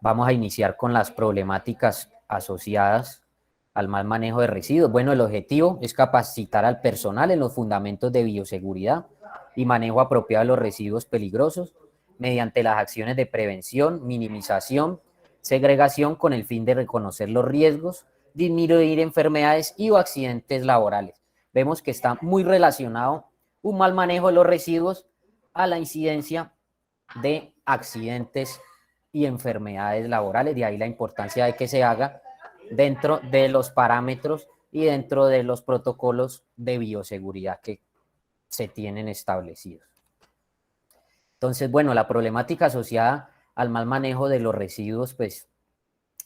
Vamos a iniciar con las problemáticas asociadas al mal manejo de residuos. Bueno, el objetivo es capacitar al personal en los fundamentos de bioseguridad y manejo apropiado de los residuos peligrosos mediante las acciones de prevención, minimización, segregación con el fin de reconocer los riesgos, disminuir enfermedades y o accidentes laborales. Vemos que está muy relacionado un mal manejo de los residuos a la incidencia de accidentes y enfermedades laborales, de ahí la importancia de que se haga dentro de los parámetros y dentro de los protocolos de bioseguridad que se tienen establecidos. Entonces, bueno, la problemática asociada al mal manejo de los residuos, pues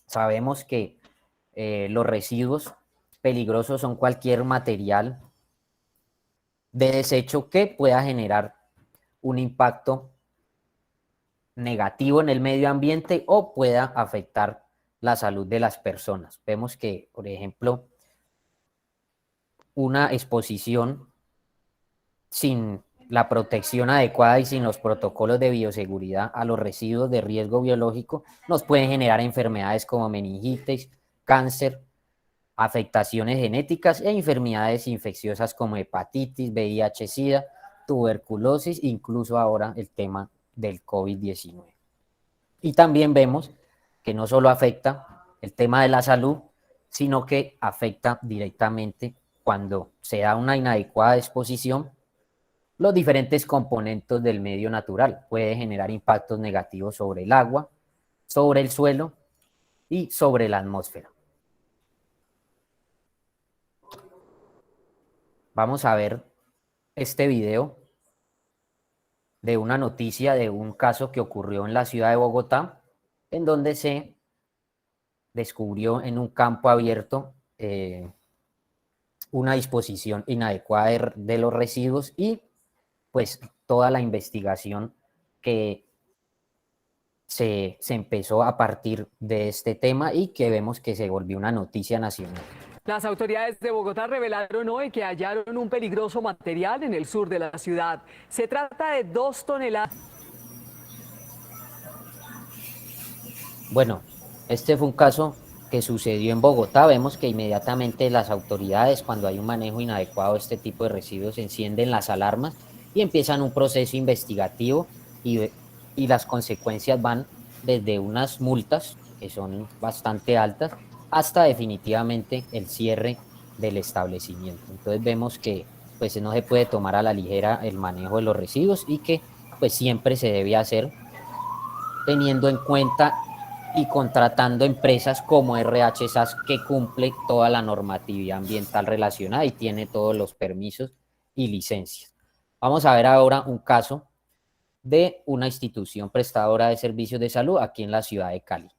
sabemos que los residuos peligrosos son cualquier material de desecho que pueda generar un impacto negativo en el medio ambiente o pueda afectar la salud de las personas. Vemos que, por ejemplo, una exposición sin la protección adecuada y sin los protocolos de bioseguridad a los residuos de riesgo biológico nos pueden generar enfermedades como meningitis, cáncer, afectaciones genéticas e enfermedades infecciosas como hepatitis, VIH, SIDA, tuberculosis, incluso ahora el tema del COVID-19. Y también vemos que no solo afecta el tema de la salud, sino que afecta directamente cuando se da una inadecuada exposición los diferentes componentes del medio natural. Puede generar impactos negativos sobre el agua, sobre el suelo y sobre la atmósfera. Vamos a ver este video de una noticia de un caso que ocurrió en la ciudad de Bogotá, en donde se descubrió en un campo abierto una disposición inadecuada de los residuos y pues toda la investigación que se empezó a partir de este tema y que vemos que se volvió una noticia nacional. Las autoridades de Bogotá revelaron hoy que hallaron un peligroso material en el sur de la ciudad. Se trata de 2 toneladas. Bueno, este fue un caso que sucedió en Bogotá. Vemos que inmediatamente las autoridades, cuando hay un manejo inadecuado de este tipo de residuos, encienden las alarmas y empiezan un proceso investigativo y las consecuencias van desde unas multas, que son bastante altas, hasta definitivamente el cierre del establecimiento. Entonces vemos que pues no se puede tomar a la ligera el manejo de los residuos y que pues siempre se debe hacer teniendo en cuenta y contratando empresas como RH SAS que cumple toda la normatividad ambiental relacionada y tiene todos los permisos y licencias. Vamos a ver ahora un caso de una institución prestadora de servicios de salud aquí en la ciudad de Cali.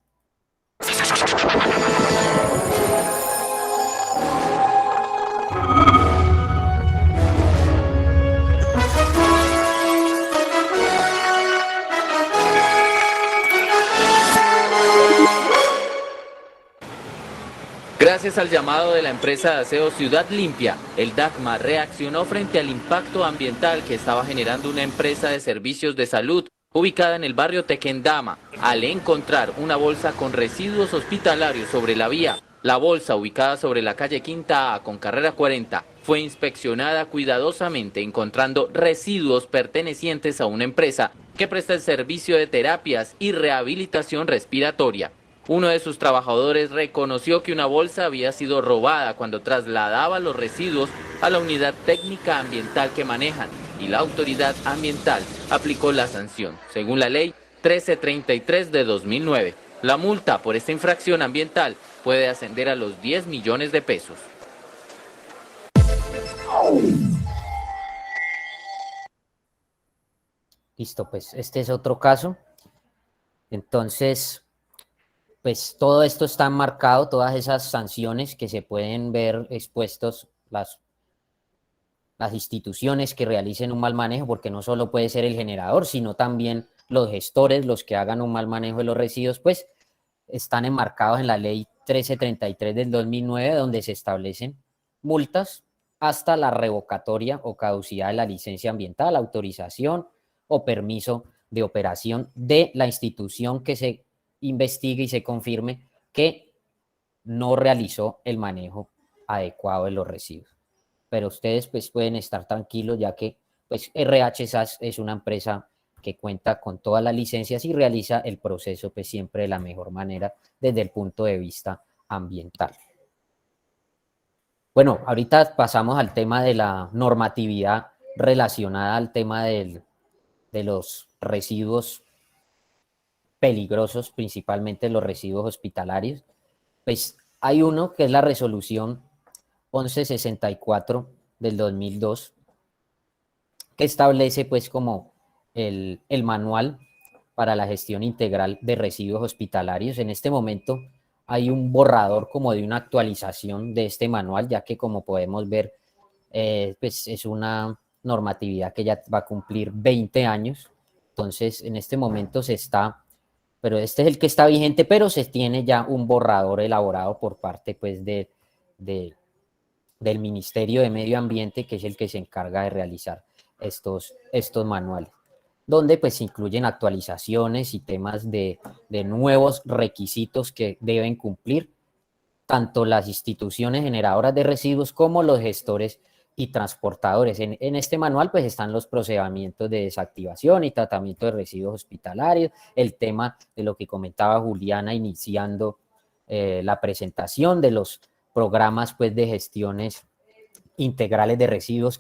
Gracias al llamado de la empresa de aseo Ciudad Limpia, el DACMA reaccionó frente al impacto ambiental que estaba generando una empresa de servicios de salud ubicada en el barrio Tequendama, al encontrar una bolsa con residuos hospitalarios sobre la vía. La bolsa, ubicada sobre la calle Quinta A con carrera 40, fue inspeccionada cuidadosamente encontrando residuos pertenecientes a una empresa que presta el servicio de terapias y rehabilitación respiratoria. Uno de sus trabajadores reconoció que una bolsa había sido robada cuando trasladaba los residuos a la unidad técnica ambiental que manejan y la autoridad ambiental aplicó la sanción, según la ley 1333 de 2009. La multa por esta infracción ambiental puede ascender a los 10 millones de pesos. Listo, pues este es otro caso. Entonces, pues todo esto está marcado, todas esas sanciones que se pueden ver expuestos las instituciones que realicen un mal manejo, porque no solo puede ser el generador, sino también los gestores, los que hagan un mal manejo de los residuos, pues están enmarcados en la ley 1333 del 2009, donde se establecen multas hasta la revocatoria o caducidad de la licencia ambiental, autorización o permiso de operación de la institución que se investigue y se confirme que no realizó el manejo adecuado de los residuos. Pero ustedes pues pueden estar tranquilos, ya que pues RH SAS es una empresa que cuenta con todas las licencias y realiza el proceso pues siempre de la mejor manera desde el punto de vista ambiental. Bueno, ahorita pasamos al tema de la normatividad relacionada al tema de los residuos peligrosos, principalmente los residuos hospitalarios. Pues hay uno que es la resolución 1164 del 2002, que establece pues como el manual para la gestión integral de residuos hospitalarios. En este momento hay un borrador como de una actualización de este manual, ya que como podemos ver, pues es una normatividad que ya va a cumplir 20 años. Entonces, en este momento pero este es el que está vigente, pero se tiene ya un borrador elaborado por parte pues del Ministerio de Medio Ambiente, que es el que se encarga de realizar estos manuales, donde pues incluyen actualizaciones y temas de nuevos requisitos que deben cumplir tanto las instituciones generadoras de residuos como los gestores y transportadores. En este manual pues están los procedimientos de desactivación y tratamiento de residuos hospitalarios, el tema de lo que comentaba Juliana iniciando la presentación de los programas pues de gestiones integrales de residuos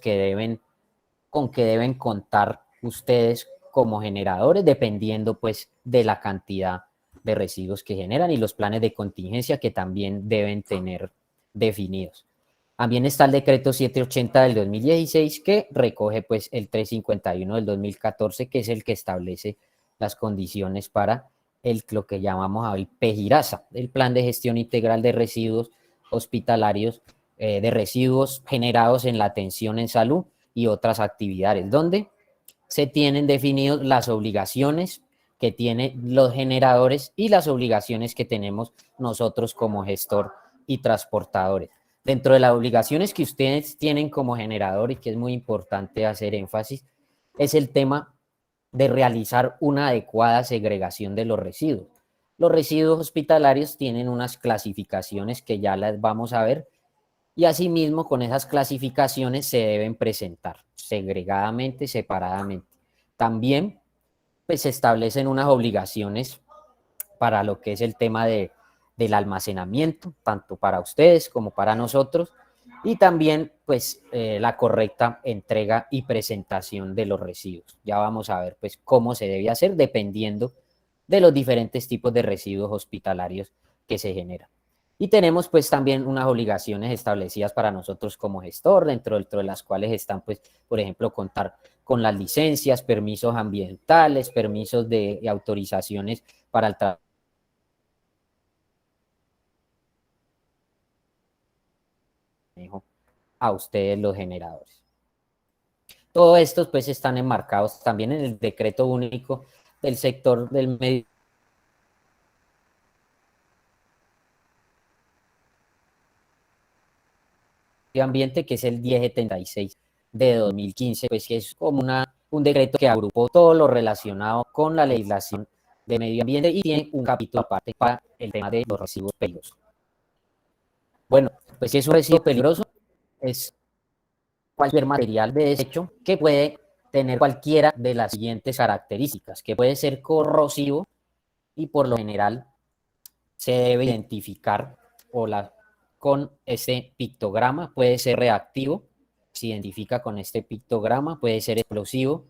con que deben contar ustedes como generadores, dependiendo pues de la cantidad de residuos que generan y los planes de contingencia que también deben tener definidos. También está el decreto 780 del 2016 que recoge pues el 351 del 2014, que es el que establece las condiciones para lo que llamamos el PEGIRASA, el Plan de Gestión Integral de Residuos Hospitalarios, de residuos generados en la atención en salud y otras actividades, donde se tienen definidas las obligaciones que tienen los generadores y las obligaciones que tenemos nosotros como gestor y transportadores. Dentro de las obligaciones que ustedes tienen como generador y que es muy importante hacer énfasis, es el tema de realizar una adecuada segregación de los residuos. Los residuos hospitalarios tienen unas clasificaciones que ya las vamos a ver, y asimismo con esas clasificaciones se deben presentar segregadamente, separadamente. También pues se establecen unas obligaciones para lo que es el tema del almacenamiento, tanto para ustedes como para nosotros, y también pues la correcta entrega y presentación de los residuos. Ya vamos a ver pues cómo se debe hacer dependiendo de los diferentes tipos de residuos hospitalarios que se generan. Y tenemos pues también unas obligaciones establecidas para nosotros como gestor, dentro de las cuales están pues, por ejemplo, contar con las licencias, permisos ambientales, permisos de autorizaciones para el manejo a ustedes los generadores. Todos estos pues están enmarcados también en el decreto único del sector del medio ambiente, que es el 1076 de 2015, pues que es como un decreto que agrupó todo lo relacionado con la legislación de medio ambiente y tiene un capítulo aparte para el tema de los residuos peligrosos. Bueno, pues si es un residuo peligroso, es cualquier material de desecho que puede tener cualquiera de las siguientes características, que puede ser corrosivo y por lo general se debe identificar con ese pictograma, puede ser reactivo, se identifica con este pictograma, puede ser explosivo,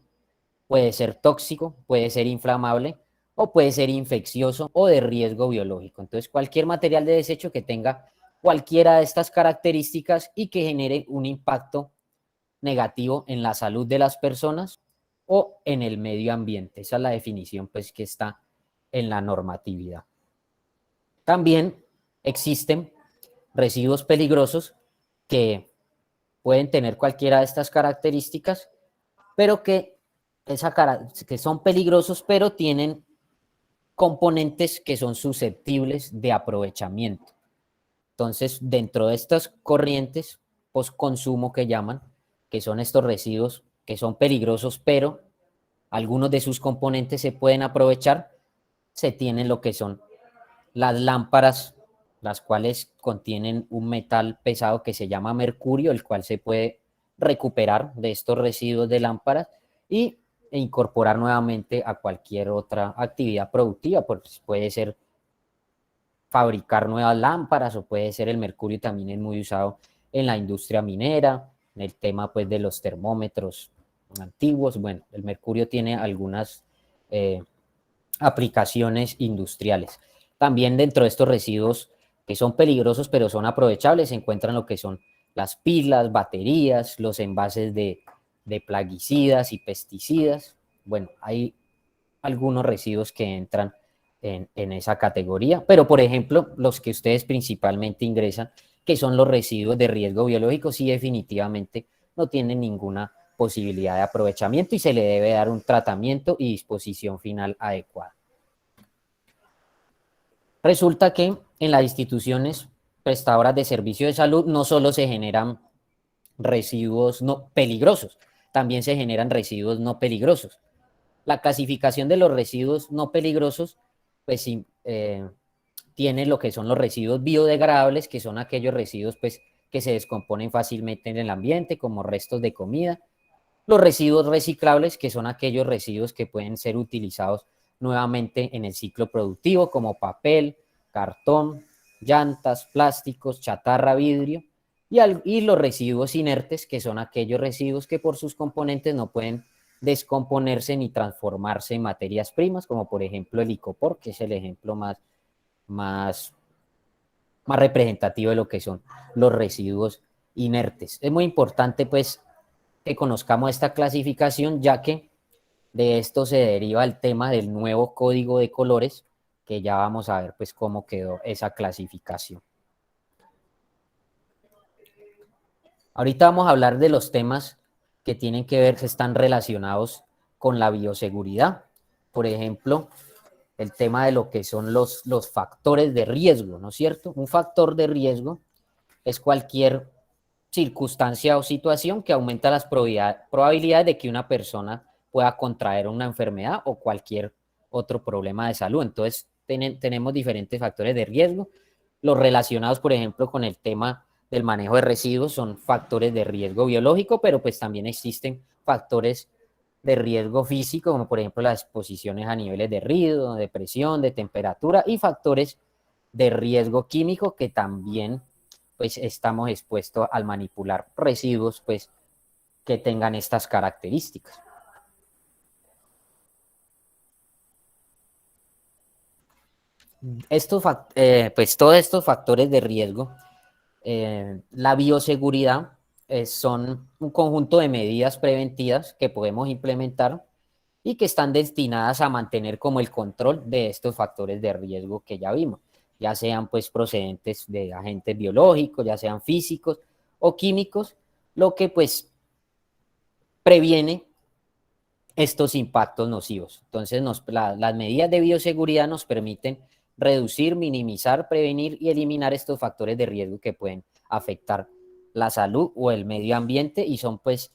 puede ser tóxico, puede ser inflamable o puede ser infeccioso o de riesgo biológico. Entonces, cualquier material de desecho que tenga cualquiera de estas características y que genere un impacto negativo en la salud de las personas o en el medio ambiente. Esa es la definición pues que está en la normatividad. También existen residuos peligrosos que pueden tener cualquiera de estas características, pero que son peligrosos, pero tienen componentes que son susceptibles de aprovechamiento. Entonces, dentro de estas corrientes post-consumo que llaman, que son estos residuos que son peligrosos, pero algunos de sus componentes se pueden aprovechar, se tienen lo que son las lámparas, las cuales contienen un metal pesado que se llama mercurio, el cual se puede recuperar de estos residuos de lámparas e incorporar nuevamente a cualquier otra actividad productiva, pues puede ser fabricar nuevas lámparas o puede ser el mercurio también es muy usado en la industria minera, en el tema pues de los termómetros antiguos. Bueno, el mercurio tiene algunas aplicaciones industriales. También dentro de estos residuos que son peligrosos pero son aprovechables se encuentran lo que son las pilas, baterías, los envases de plaguicidas y pesticidas. Bueno, hay algunos residuos que entran en esa categoría, pero por ejemplo, los que ustedes principalmente ingresan, que son los residuos de riesgo biológico, sí definitivamente no tienen ninguna posibilidad de aprovechamiento y se le debe dar un tratamiento y disposición final adecuada. Resulta que en las instituciones prestadoras de servicios de salud no solo se generan residuos no peligrosos, también se generan residuos no peligrosos. La clasificación de los residuos no peligrosos, pues tiene lo que son los residuos biodegradables, que son aquellos residuos pues, que se descomponen fácilmente en el ambiente, como restos de comida. Los residuos reciclables, que son aquellos residuos que pueden ser utilizados nuevamente en el ciclo productivo, como papel, cartón, llantas, plásticos, chatarra, vidrio. Y los residuos inertes, que son aquellos residuos que por sus componentes no pueden descomponerse ni transformarse en materias primas, como por ejemplo el icopor, que es el ejemplo más representativo de lo que son los residuos inertes. Es muy importante pues que conozcamos esta clasificación, ya que de esto se deriva el tema del nuevo código de colores, que ya vamos a ver pues cómo quedó esa clasificación. Ahorita vamos a hablar de los temas que tienen que ver, que están relacionados con la bioseguridad. Por ejemplo, el tema de lo que son los factores de riesgo, ¿no es cierto? Un factor de riesgo es cualquier circunstancia o situación que aumenta las probabilidades de que una persona pueda contraer una enfermedad o cualquier otro problema de salud. Entonces, tenemos diferentes factores de riesgo. Los relacionados, por ejemplo, con el tema del manejo de residuos son factores de riesgo biológico, pero pues también existen factores de riesgo físico, como por ejemplo las exposiciones a niveles de ruido, de presión, de temperatura, y factores de riesgo químico que también pues estamos expuestos al manipular residuos pues que tengan estas características. Pues todos estos factores de riesgo, la bioseguridad son un conjunto de medidas preventivas que podemos implementar y que están destinadas a mantener como el control de estos factores de riesgo que ya vimos, ya sean pues procedentes de agentes biológicos, ya sean físicos o químicos, lo que pues previene estos impactos nocivos. Entonces las medidas de bioseguridad nos permiten reducir, minimizar, prevenir y eliminar estos factores de riesgo que pueden afectar la salud o el medio ambiente, y son pues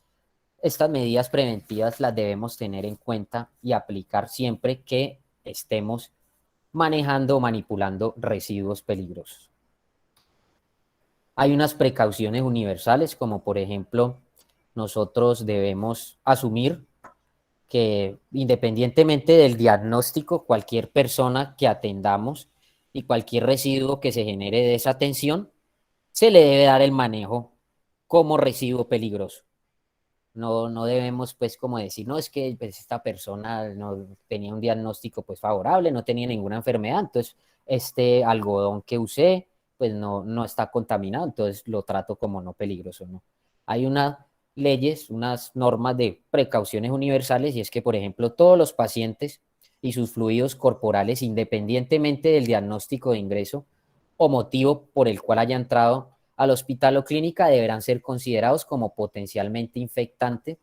estas medidas preventivas las debemos tener en cuenta y aplicar siempre que estemos manejando o manipulando residuos peligrosos. Hay unas precauciones universales, como por ejemplo, nosotros debemos asumir que independientemente del diagnóstico, cualquier persona que atendamos y cualquier residuo que se genere de esa atención, se le debe dar el manejo como residuo peligroso. No debemos pues como decir, no, es que pues, esta persona no tenía un diagnóstico pues favorable, no tenía ninguna enfermedad, entonces este algodón que usé pues no está contaminado, entonces lo trato como no peligroso, ¿no? Hay unas leyes, unas normas de precauciones universales, y es que por ejemplo todos los pacientes y sus fluidos corporales, independientemente del diagnóstico de ingreso o motivo por el cual haya entrado al hospital o clínica, deberán ser considerados como potencialmente infectantes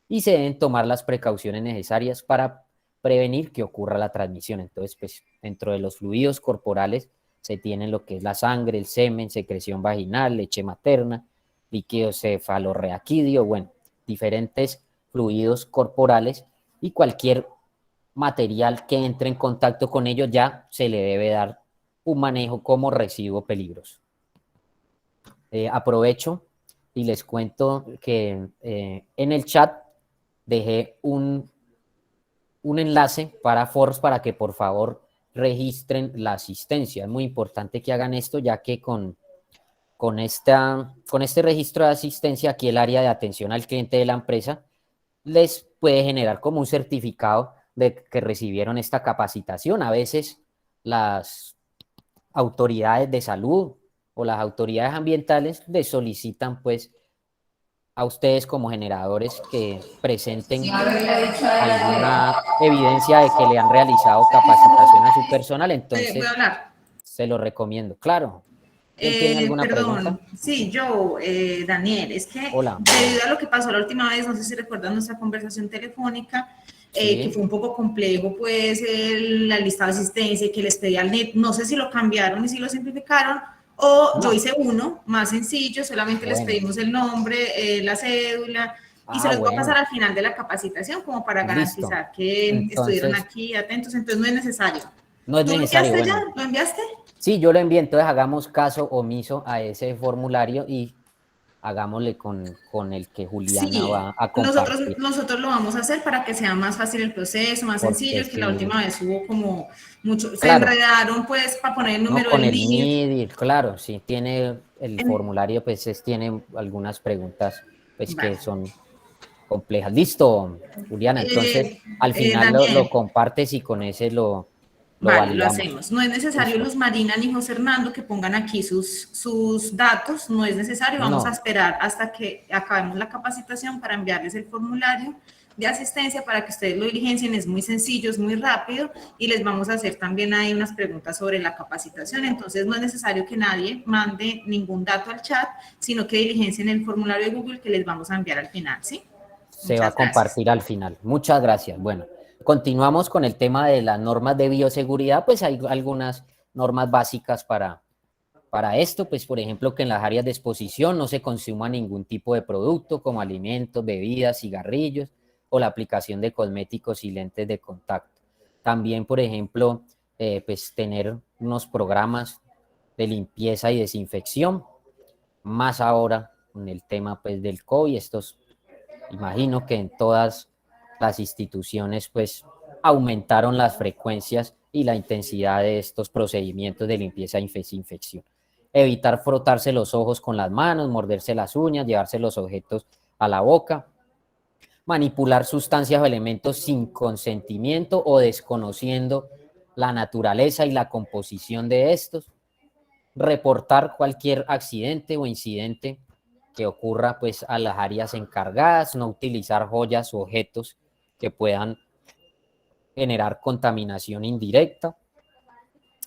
y se deben tomar las precauciones necesarias para prevenir que ocurra la transmisión. Entonces, pues, dentro de los fluidos corporales se tienen lo que es la sangre, el semen, secreción vaginal, leche materna, líquido cefalorraquídeo, bueno, diferentes fluidos corporales, y cualquier material que entre en contacto con ellos ya se le debe dar un manejo como residuo peligroso. Aprovecho y les cuento que en el chat dejé un enlace para Forbes para que por favor registren la asistencia. Es muy importante que hagan esto, ya que con este registro de asistencia, aquí el área de atención al cliente de la empresa les puede generar como un certificado de que recibieron esta capacitación. A veces las autoridades de salud o las autoridades ambientales les solicitan pues a ustedes como generadores que presenten alguna evidencia de que le han realizado capacitación a su personal, ¿Puedo entonces hablar? se lo recomiendo. Claro. ¿Quién tiene alguna pregunta? Sí, yo, Daniel, es que Hola. debido a lo que pasó la última vez, no sé si recuerdan nuestra conversación telefónica, Sí. que fue un poco complejo, pues, la lista de asistencia que les pedí al NET, no sé si lo cambiaron y si lo simplificaron, o No. yo hice uno más sencillo, solamente les pedimos el nombre, la cédula, y se los voy a pasar al final de la capacitación como para garantizar que estuvieron aquí atentos, entonces no es necesario. No es ¿Tú necesario, lo enviaste bueno. ya? ¿Lo enviaste? Sí, yo lo envié, entonces hagamos caso omiso a ese formulario y hagámosle con el que Juliana Sí, va a compartir. nosotros lo vamos a hacer para que sea más fácil el proceso, más Porque sencillo, que la sí, última vez hubo como mucho, se claro, enredaron pues para poner el no número con del el NIF. NID, claro, sí, tiene el formulario, pues tiene algunas preguntas pues que Vale. son complejas. Listo, Juliana, entonces al final lo Daniel, compartes y con ese lo vale, lo validamos. hacemos. No es necesario Listo. Luz Marina ni José Hernando que pongan aquí sus datos, no es necesario, vamos a No, esperar hasta que acabemos la capacitación para enviarles el formulario de asistencia para que ustedes lo diligencien, es muy sencillo, es muy rápido y les vamos a hacer también ahí unas preguntas sobre la capacitación, entonces no es necesario que nadie mande ningún dato al chat, sino que diligencien el formulario de Google que les vamos a enviar al final, ¿sí? se va a Muchas gracias. compartir al final. Muchas gracias. Bueno, continuamos con el tema de las normas de bioseguridad, pues hay algunas normas básicas para esto, pues por ejemplo que en las áreas de exposición no se consuma ningún tipo de producto como alimentos, bebidas, cigarrillos o la aplicación de cosméticos y lentes de contacto. También, por ejemplo, pues tener unos programas de limpieza y desinfección, más ahora con el tema pues del COVID, estos, imagino que en todas las instituciones pues aumentaron las frecuencias y la intensidad de estos procedimientos de limpieza y desinfección. Evitar frotarse los ojos con las manos, morderse las uñas, llevarse los objetos a la boca, manipular sustancias o elementos sin consentimiento o desconociendo la naturaleza y la composición de estos, reportar cualquier accidente o incidente que ocurra pues a las áreas encargadas, no utilizar joyas o objetos que puedan generar contaminación indirecta,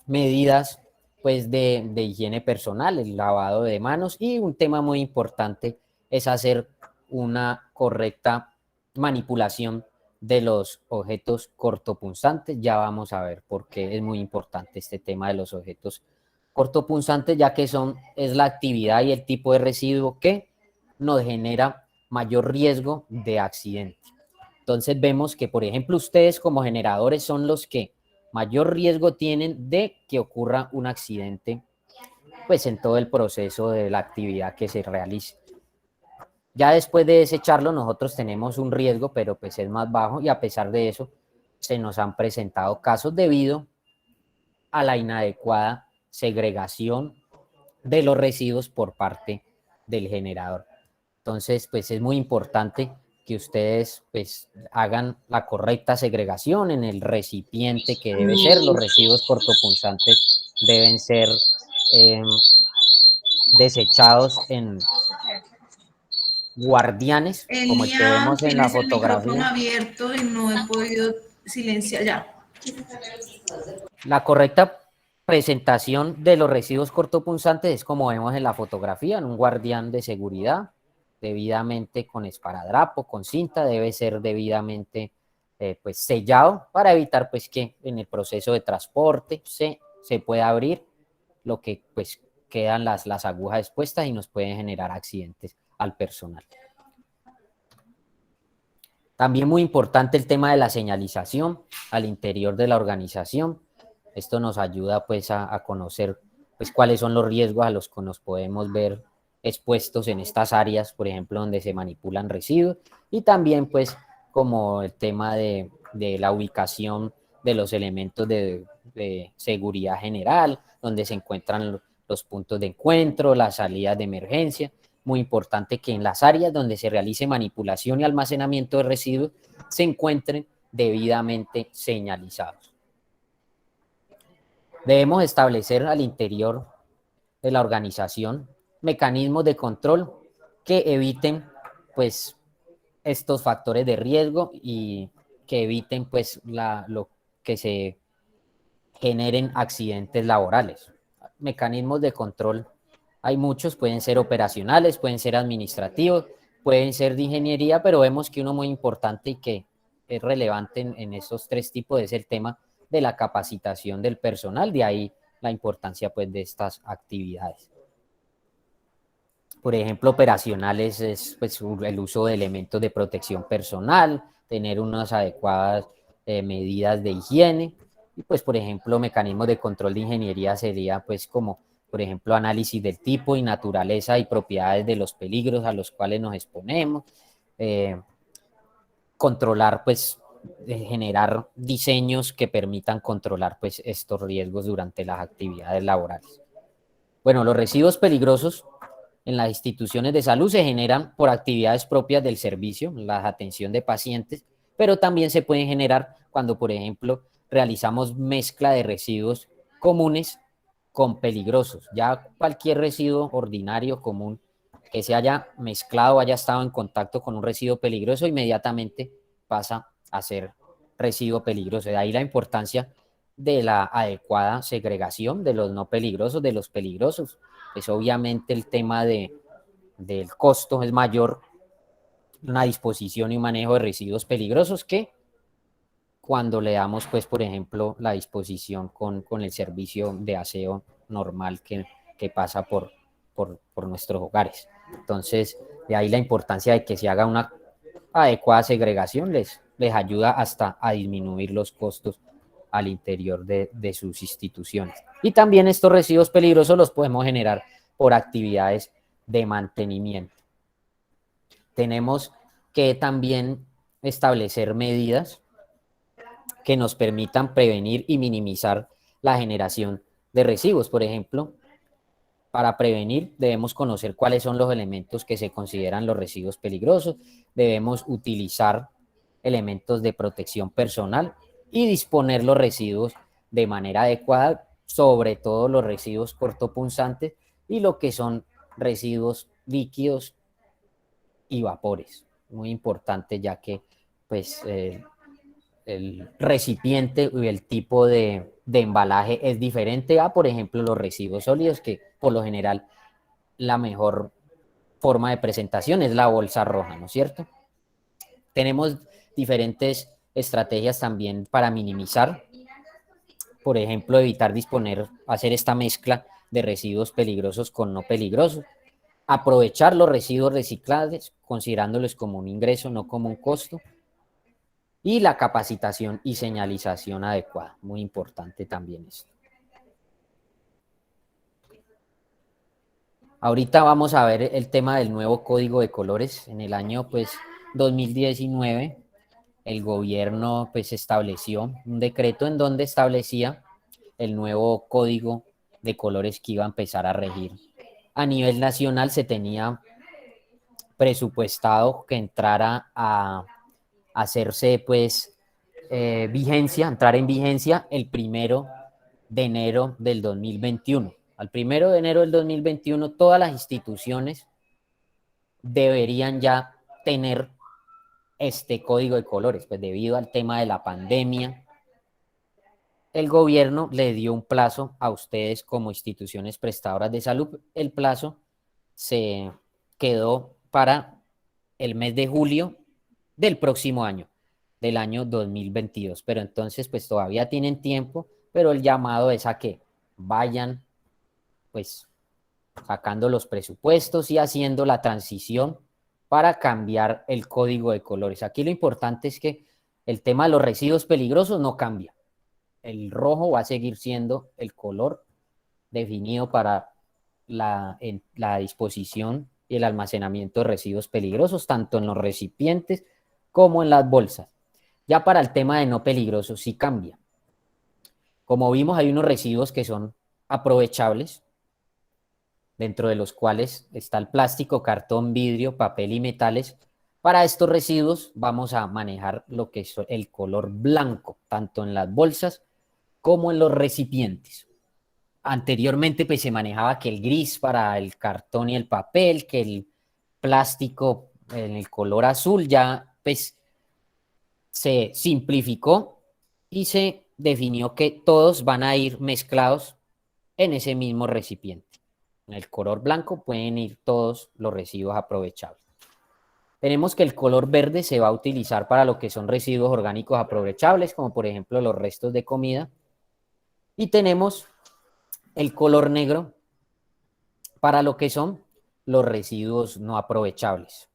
medidas pues de higiene personal, el lavado de manos y un tema muy importante es hacer una correcta manipulación de los objetos cortopunzantes. Ya vamos a ver por qué es muy importante este tema de los objetos cortopunzantes, ya que es la actividad y el tipo de residuo que nos genera mayor riesgo de accidente. Entonces vemos que, por ejemplo, ustedes como generadores son los que mayor riesgo tienen de que ocurra un accidente pues en todo el proceso de la actividad que se realice. Ya después de desecharlo nosotros tenemos un riesgo, pero pues es más bajo y a pesar de eso se nos han presentado casos debido a la inadecuada segregación de los residuos por parte del generador. Entonces, pues es muy importante que ustedes pues hagan la correcta segregación en el recipiente que debe ser. Los residuos cortopunzantes deben ser desechados en guardianes, como el que Elia, vemos en la tienes el micrófono fotografía. abierto y no he podido silenciar ya. La correcta presentación de los residuos cortopunzantes es como vemos en la fotografía, en un guardián de seguridad, debidamente con esparadrapo, con cinta, debe ser debidamente pues sellado para evitar pues que en el proceso de transporte se pueda abrir lo que pues quedan las agujas expuestas y nos pueden generar accidentes al personal. También muy importante el tema de la señalización al interior de la organización. Esto nos ayuda pues a conocer pues cuáles son los riesgos a los que nos podemos ver expuestos en estas áreas, por ejemplo, donde se manipulan residuos, y también pues como el tema de la ubicación de los elementos de seguridad general, donde se encuentran los puntos de encuentro, las salidas de emergencia. Muy importante que en las áreas donde se realice manipulación y almacenamiento de residuos se encuentren debidamente señalizados. Debemos establecer al interior de la organización mecanismos de control que eviten pues estos factores de riesgo y que eviten pues lo que se generen accidentes laborales. Mecanismos de control hay muchos, pueden ser operacionales, pueden ser administrativos, pueden ser de ingeniería, pero vemos que uno muy importante y que es relevante en esos tres tipos es el tema de la capacitación del personal, de ahí la importancia pues de estas actividades. Por ejemplo, operacionales es pues, el uso de elementos de protección personal, tener unas adecuadas medidas de higiene, y pues por ejemplo mecanismos de control de ingeniería sería pues como por ejemplo análisis del tipo y naturaleza y propiedades de los peligros a los cuales nos exponemos, controlar pues generar diseños que permitan controlar pues estos riesgos durante las actividades laborales. Bueno, los residuos peligrosos en las instituciones de salud se generan por actividades propias del servicio, la atención de pacientes, pero también se pueden generar cuando, por ejemplo, realizamos mezcla de residuos comunes con peligrosos. Ya cualquier residuo ordinario, común, que se haya mezclado, haya estado en contacto con un residuo peligroso, inmediatamente pasa a ser residuo peligroso. De ahí la importancia de la adecuada segregación de los no peligrosos de los peligrosos. Pues obviamente el tema del costo es mayor una disposición y un manejo de residuos peligrosos que cuando le damos, pues, por ejemplo, la disposición con el servicio de aseo normal que pasa por nuestros hogares. Entonces, de ahí la importancia de que se haga una adecuada segregación les ayuda hasta a disminuir los costos al interior de sus instituciones. Y también estos residuos peligrosos los podemos generar por actividades de mantenimiento. Tenemos que también establecer medidas que nos permitan prevenir y minimizar la generación de residuos. Por ejemplo, para prevenir debemos conocer cuáles son los elementos que se consideran los residuos peligrosos, debemos utilizar elementos de protección personal y disponer los residuos de manera adecuada, sobre todo los residuos cortopunzantes y lo que son residuos líquidos y vapores. Muy importante ya que pues el recipiente y el tipo de embalaje es diferente a, por ejemplo, los residuos sólidos, que por lo general la mejor forma de presentación es la bolsa roja, ¿no es cierto? Tenemos diferentes estrategias también para minimizar, por ejemplo, evitar hacer esta mezcla de residuos peligrosos con no peligrosos, aprovechar los residuos reciclables, considerándolos como un ingreso, no como un costo, y la capacitación y señalización adecuada, muy importante también esto. Ahorita vamos a ver el tema del nuevo código de colores. En el año pues 2019 el gobierno pues estableció un decreto en donde establecía el nuevo código de colores que iba a empezar a regir. A nivel nacional se tenía presupuestado que entrara a hacerse pues entrar en vigencia el 1 de enero del 2021. Al 1 de enero del 2021 todas las instituciones deberían ya tener este código de colores, pues debido al tema de la pandemia, el gobierno le dio un plazo a ustedes como instituciones prestadoras de salud. El plazo se quedó para el mes de julio del próximo año, del año 2022. Pero entonces, pues todavía tienen tiempo, pero el llamado es a que vayan, pues, sacando los presupuestos y haciendo la transición para cambiar el código de colores. Aquí lo importante es que el tema de los residuos peligrosos no cambia. el rojo va a seguir siendo el color definido para la disposición y el almacenamiento de residuos peligrosos, tanto en los recipientes como en las bolsas. Ya para el tema de no peligrosos sí cambia. Como vimos, hay unos residuos que son aprovechables, dentro de los cuales está el plástico, cartón, vidrio, papel y metales. Para estos residuos vamos a manejar lo que es el color blanco, tanto en las bolsas como en los recipientes. Anteriormente pues se manejaba que el gris para el cartón y el papel, que el plástico en el color azul. Ya pues se simplificó y se definió que todos van a ir mezclados en ese mismo recipiente. En el color blanco pueden ir todos los residuos aprovechables. Tenemos que el color verde se va a utilizar para lo que son residuos orgánicos aprovechables, como por ejemplo los restos de comida. Y tenemos el color negro para lo que son los residuos no aprovechables.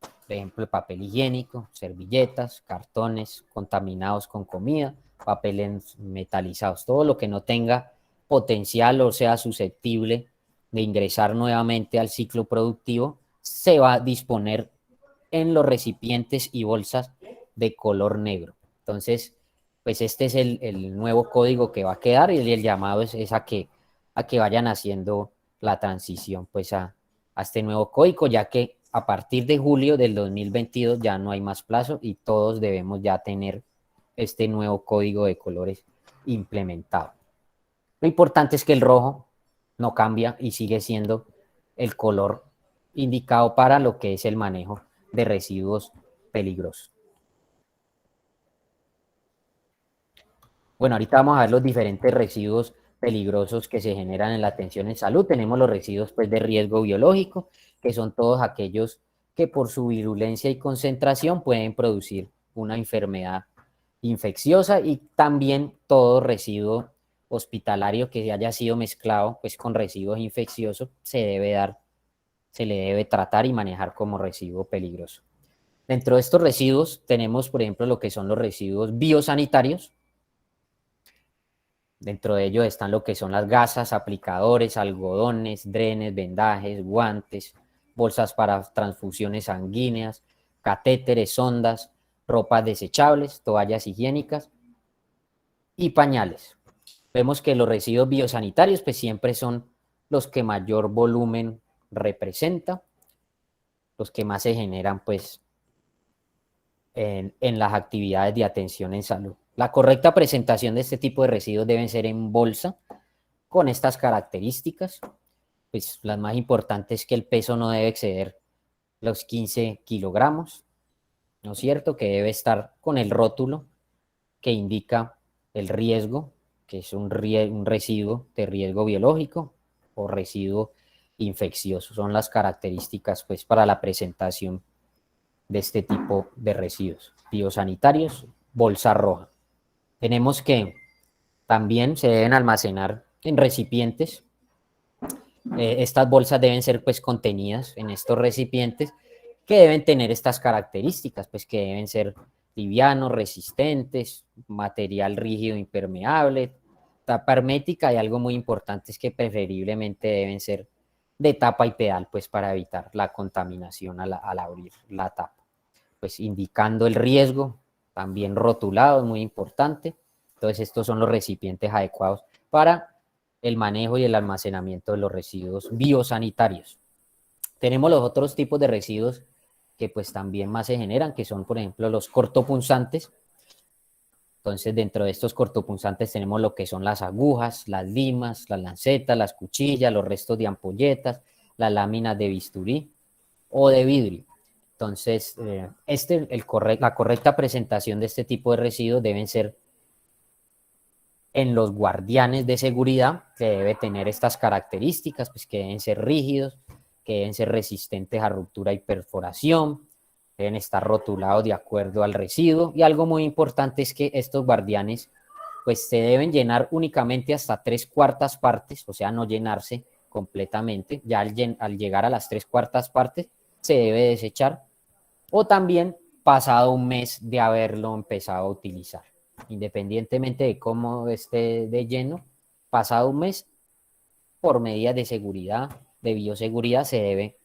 Por ejemplo, el papel higiénico, servilletas, cartones contaminados con comida, papeles metalizados, todo lo que no tenga potencial o sea susceptible de ingresar nuevamente al ciclo productivo, se va a disponer en los recipientes y bolsas de color negro. Entonces, pues este es el nuevo código que va a quedar, y el llamado es a que vayan haciendo la transición pues a este nuevo código, ya que a partir de julio del 2022 ya no hay más plazo y todos debemos ya tener este nuevo código de colores implementado. Lo importante es que el rojo no cambia y sigue siendo el color indicado para lo que es el manejo de residuos peligrosos. Bueno, ahorita vamos a ver los diferentes residuos peligrosos que se generan en la atención en salud. Tenemos los residuos pues, de riesgo biológico, que son todos aquellos que por su virulencia y concentración pueden producir una enfermedad infecciosa, y también todo residuo hospitalario que haya sido mezclado pues, con residuos infecciosos se le debe tratar y manejar como residuo peligroso. Dentro de estos residuos tenemos, por ejemplo, lo que son los residuos biosanitarios. Dentro de ellos están lo que son las gasas, aplicadores, algodones, drenes, vendajes, guantes, bolsas para transfusiones sanguíneas, catéteres, sondas, ropas desechables, toallas higiénicas y pañales. Vemos que los residuos biosanitarios pues siempre son los que mayor volumen representa, los que más se generan pues en las actividades de atención en salud. La correcta presentación de este tipo de residuos deben ser en bolsa con estas características. Pues las más importantes es que el peso no debe exceder los 15 kilogramos, ¿no es cierto? Que debe estar con el rótulo que indica el riesgo, que es un residuo de riesgo biológico o residuo infeccioso. Son las características pues para la presentación de este tipo de residuos biosanitarios, bolsa roja. Tenemos que también se deben almacenar en recipientes. Estas bolsas deben ser pues contenidas en estos recipientes que deben tener estas características, pues que deben ser livianos, resistentes, material rígido impermeable, tapa hermética, y algo muy importante es que preferiblemente deben ser de tapa y pedal, pues para evitar la contaminación al abrir la tapa. Pues indicando el riesgo, también rotulado, es muy importante. Entonces estos son los recipientes adecuados para el manejo y el almacenamiento de los residuos biosanitarios. Tenemos los otros tipos de residuos que pues también más se generan, que son por ejemplo los cortopunzantes. Entonces dentro de estos cortopunzantes tenemos lo que son las agujas, las limas, las lancetas, las cuchillas, los restos de ampolletas, las láminas de bisturí o de vidrio. Entonces, la correcta presentación de este tipo de residuos deben ser en los guardianes de seguridad, que debe tener estas características, pues que deben ser rígidos, que deben ser resistentes a ruptura y perforación, deben estar rotulados de acuerdo al residuo, y algo muy importante es que estos guardianes pues se deben llenar únicamente hasta 3/4 partes, o sea, no llenarse completamente. Ya al llegar a las 3/4 partes se debe desechar, o también pasado un mes de haberlo empezado a utilizar. independientemente de cómo esté de lleno, pasado un mes, por medidas de seguridad, de bioseguridad, se debe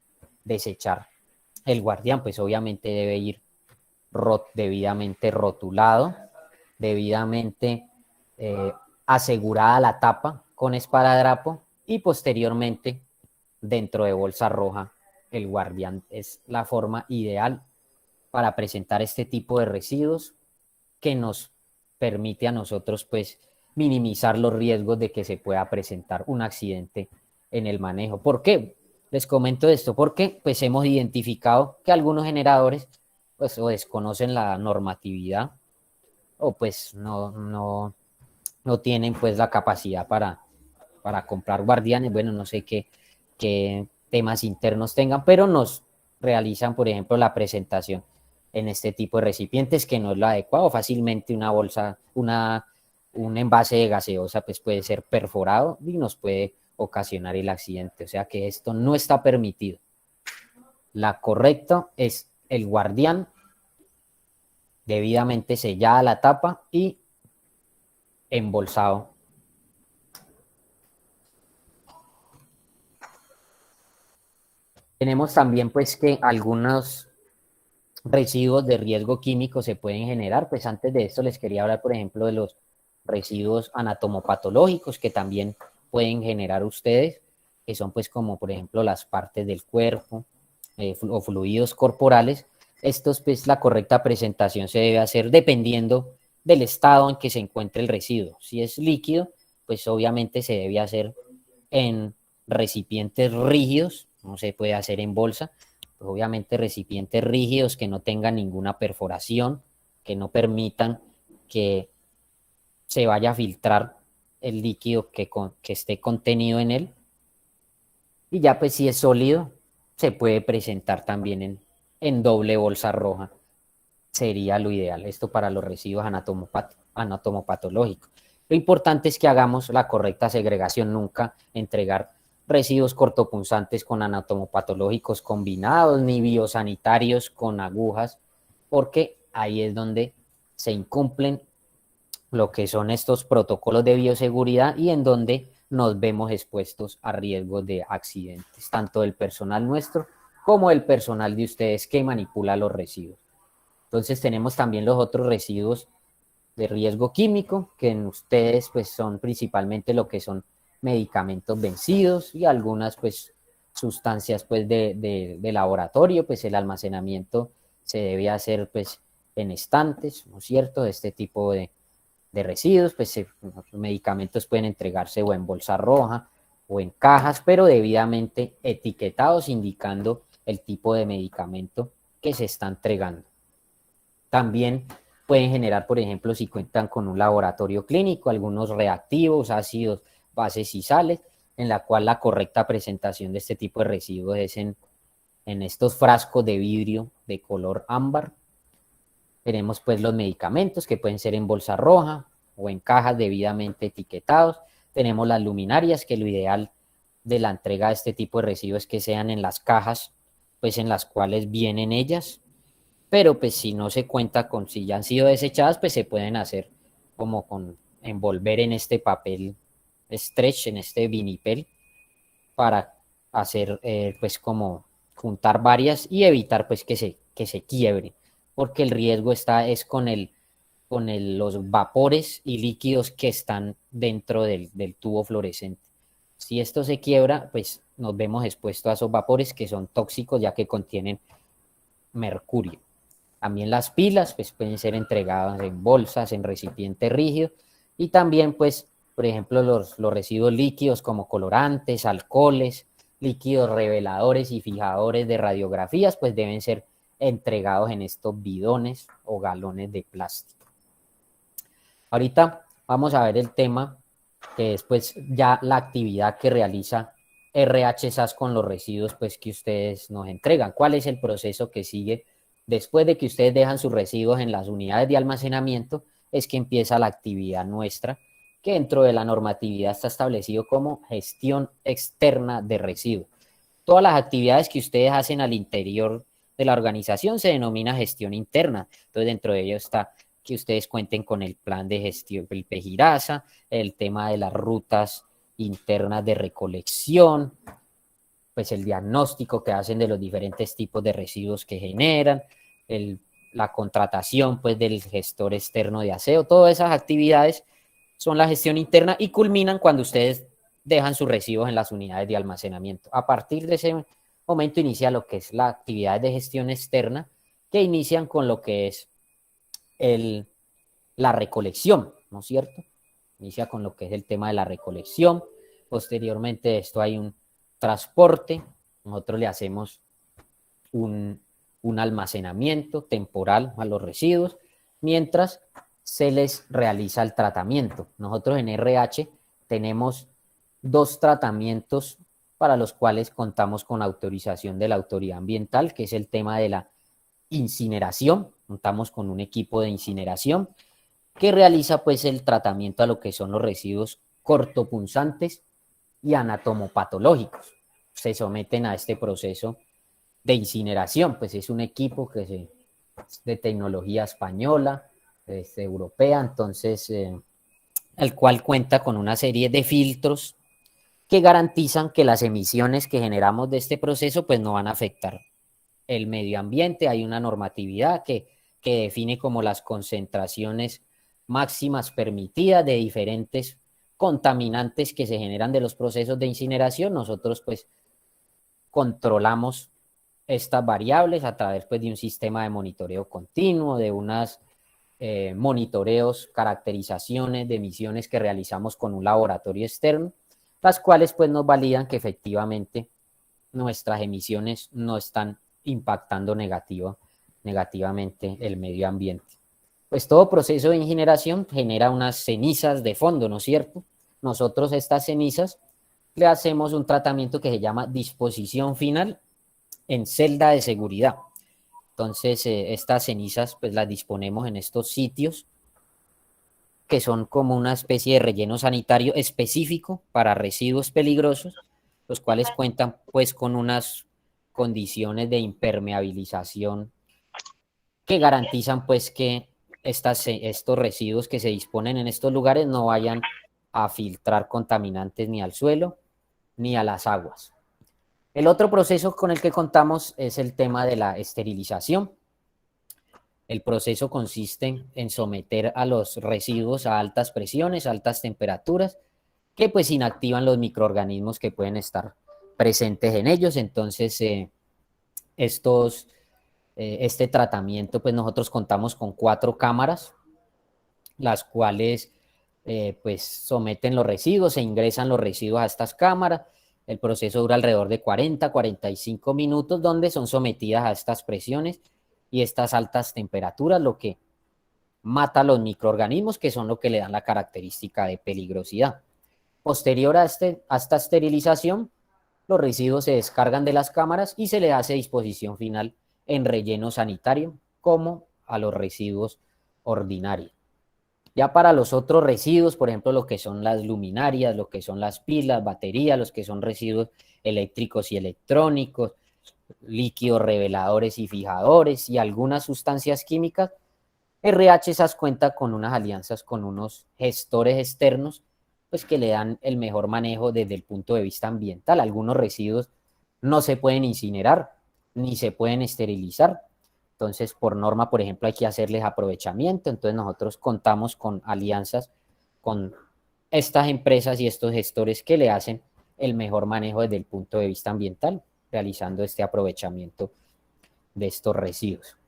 desechar. El guardián, pues obviamente debe ir debidamente rotulado, debidamente asegurada la tapa con esparadrapo y posteriormente dentro de bolsa roja. El guardián es la forma ideal para presentar este tipo de residuos que nos permite a nosotros pues minimizar los riesgos de que se pueda presentar un accidente en el manejo. ¿Por qué? Les comento esto porque pues hemos identificado que algunos generadores pues o desconocen la normatividad o pues no tienen pues la capacidad para comprar guardianes. Bueno, no sé qué temas internos tengan, pero nos realizan, por ejemplo, la presentación en este tipo de recipientes que no es lo adecuado. Fácilmente una bolsa, un envase de gaseosa pues puede ser perforado y nos puede ocasionar el accidente. O sea que esto no está permitido. La correcta es el guardián, debidamente sellada la tapa y embolsado. Tenemos también pues que algunos residuos de riesgo químico se pueden generar. Pues antes de esto les quería hablar, por ejemplo, de los residuos anatomopatológicos que también pueden generar ustedes, que son pues como por ejemplo las partes del cuerpo o fluidos corporales. Estos pues la correcta presentación se debe hacer dependiendo del estado en que se encuentre el residuo. Si es líquido, pues obviamente se debe hacer en recipientes rígidos, no se puede hacer en bolsa, pues obviamente recipientes rígidos que no tengan ninguna perforación, que no permitan que se vaya a filtrar el líquido que esté contenido en él. Y ya pues si es sólido, se puede presentar también en doble bolsa roja. Sería lo ideal, esto para los residuos anatomopatológicos. Lo importante es que hagamos la correcta segregación, nunca entregar residuos cortopunzantes con anatomopatológicos combinados, ni biosanitarios con agujas, porque ahí es donde se incumplen lo que son estos protocolos de bioseguridad y en donde nos vemos expuestos a riesgos de accidentes, tanto del personal nuestro como el personal de ustedes que manipula los residuos. Entonces tenemos también los otros residuos de riesgo químico, que en ustedes pues son principalmente lo que son medicamentos vencidos y algunas pues sustancias pues de laboratorio. Pues el almacenamiento se debe hacer pues en estantes, ¿no es cierto? De este tipo de residuos, pues los medicamentos pueden entregarse o en bolsa roja o en cajas, pero debidamente etiquetados indicando el tipo de medicamento que se está entregando. También pueden generar, por ejemplo, si cuentan con un laboratorio clínico, algunos reactivos, ácidos, bases y sales, en la cual la correcta presentación de este tipo de residuos es en estos frascos de vidrio de color ámbar. Tenemos pues los medicamentos que pueden ser en bolsa roja o en cajas debidamente etiquetados. Tenemos las luminarias, que lo ideal de la entrega de este tipo de residuos es que sean en las cajas pues en las cuales vienen ellas, pero pues si no se cuenta con, si ya han sido desechadas, pues se pueden hacer como con envolver en este papel stretch, en este vinipel, para hacer pues como juntar varias y evitar pues que se quiebre, porque el riesgo es con los vapores y líquidos que están dentro del tubo fluorescente. Si esto se quiebra, pues nos vemos expuestos a esos vapores que son tóxicos, ya que contienen mercurio. También las pilas pues pueden ser entregadas en bolsas, en recipiente rígido, y también pues por ejemplo los residuos líquidos como colorantes, alcoholes, líquidos reveladores y fijadores de radiografías pues deben ser entregados en estos bidones o galones de plástico. Ahorita vamos a ver el tema que es pues ya la actividad que realiza RH SAS con los residuos pues que ustedes nos entregan. ¿Cuál es el proceso que sigue después de que ustedes dejan sus residuos en las unidades de almacenamiento? Es que empieza la actividad nuestra, que dentro de la normatividad está establecido como gestión externa de residuos. Todas las actividades que ustedes hacen al interior de la organización se denomina gestión interna. Entonces dentro de ello está que ustedes cuenten con el plan de gestión, el PEGIRASA, el tema de las rutas internas de recolección, pues el diagnóstico que hacen de los diferentes tipos de residuos que generan, la contratación pues del gestor externo de aseo, todas esas actividades son la gestión interna y culminan cuando ustedes dejan sus residuos en las unidades de almacenamiento. A partir de ese momento inicia lo que es la actividad de gestión externa, que inician con lo que es la recolección, ¿no es cierto? Inicia con lo que es el tema de la recolección. Posteriormente de esto hay un transporte. Nosotros le hacemos un almacenamiento temporal a los residuos, mientras se les realiza el tratamiento. Nosotros en RH tenemos 2 tratamientos para los cuales contamos con autorización de la autoridad ambiental, que es el tema de la incineración. Contamos con un equipo de incineración que realiza pues el tratamiento a lo que son los residuos cortopunzantes y anatomopatológicos. Se someten a este proceso de incineración, pues es un equipo que es de tecnología española, europea, entonces el cual cuenta con una serie de filtros que garantizan que las emisiones que generamos de este proceso pues no van a afectar el medio ambiente. Hay una normatividad que define como las concentraciones máximas permitidas de diferentes contaminantes que se generan de los procesos de incineración. Nosotros pues controlamos estas variables a través pues de un sistema de monitoreo continuo, de unas monitoreos, caracterizaciones de emisiones que realizamos con un laboratorio externo, las cuales pues nos validan que efectivamente nuestras emisiones no están impactando negativamente el medio ambiente. Pues todo proceso de incineración genera unas cenizas de fondo, ¿no es cierto? Nosotros estas cenizas le hacemos un tratamiento que se llama disposición final en celda de seguridad. Entonces, estas cenizas pues las disponemos en estos sitios que son como una especie de relleno sanitario específico para residuos peligrosos, los cuales cuentan pues con unas condiciones de impermeabilización que garantizan pues que estos residuos que se disponen en estos lugares no vayan a filtrar contaminantes ni al suelo ni a las aguas. El otro proceso con el que contamos es el tema de la esterilización. El proceso consiste en someter a los residuos a altas presiones, altas temperaturas, que pues inactivan los microorganismos que pueden estar presentes en ellos. Entonces, este tratamiento, pues nosotros contamos con 4 cámaras, las cuales pues someten los residuos, se ingresan los residuos a estas cámaras. El proceso dura alrededor de 40-45 minutos, donde son sometidas a estas presiones y estas altas temperaturas, lo que mata a los microorganismos, que son lo que le dan la característica de peligrosidad. Posterior a esta esterilización, los residuos se descargan de las cámaras y se le hace disposición final en relleno sanitario, como a los residuos ordinarios. Ya para los otros residuos, por ejemplo, lo que son las luminarias, lo que son las pilas, baterías, los que son residuos eléctricos y electrónicos, líquidos reveladores y fijadores y algunas sustancias químicas, RH SAS cuenta con unas alianzas con unos gestores externos pues que le dan el mejor manejo desde el punto de vista ambiental. Algunos residuos no se pueden incinerar ni se pueden esterilizar. Entonces, por norma, por ejemplo, hay que hacerles aprovechamiento. Entonces, nosotros contamos con alianzas con estas empresas y estos gestores que le hacen el mejor manejo desde el punto de vista ambiental, realizando este aprovechamiento de estos residuos.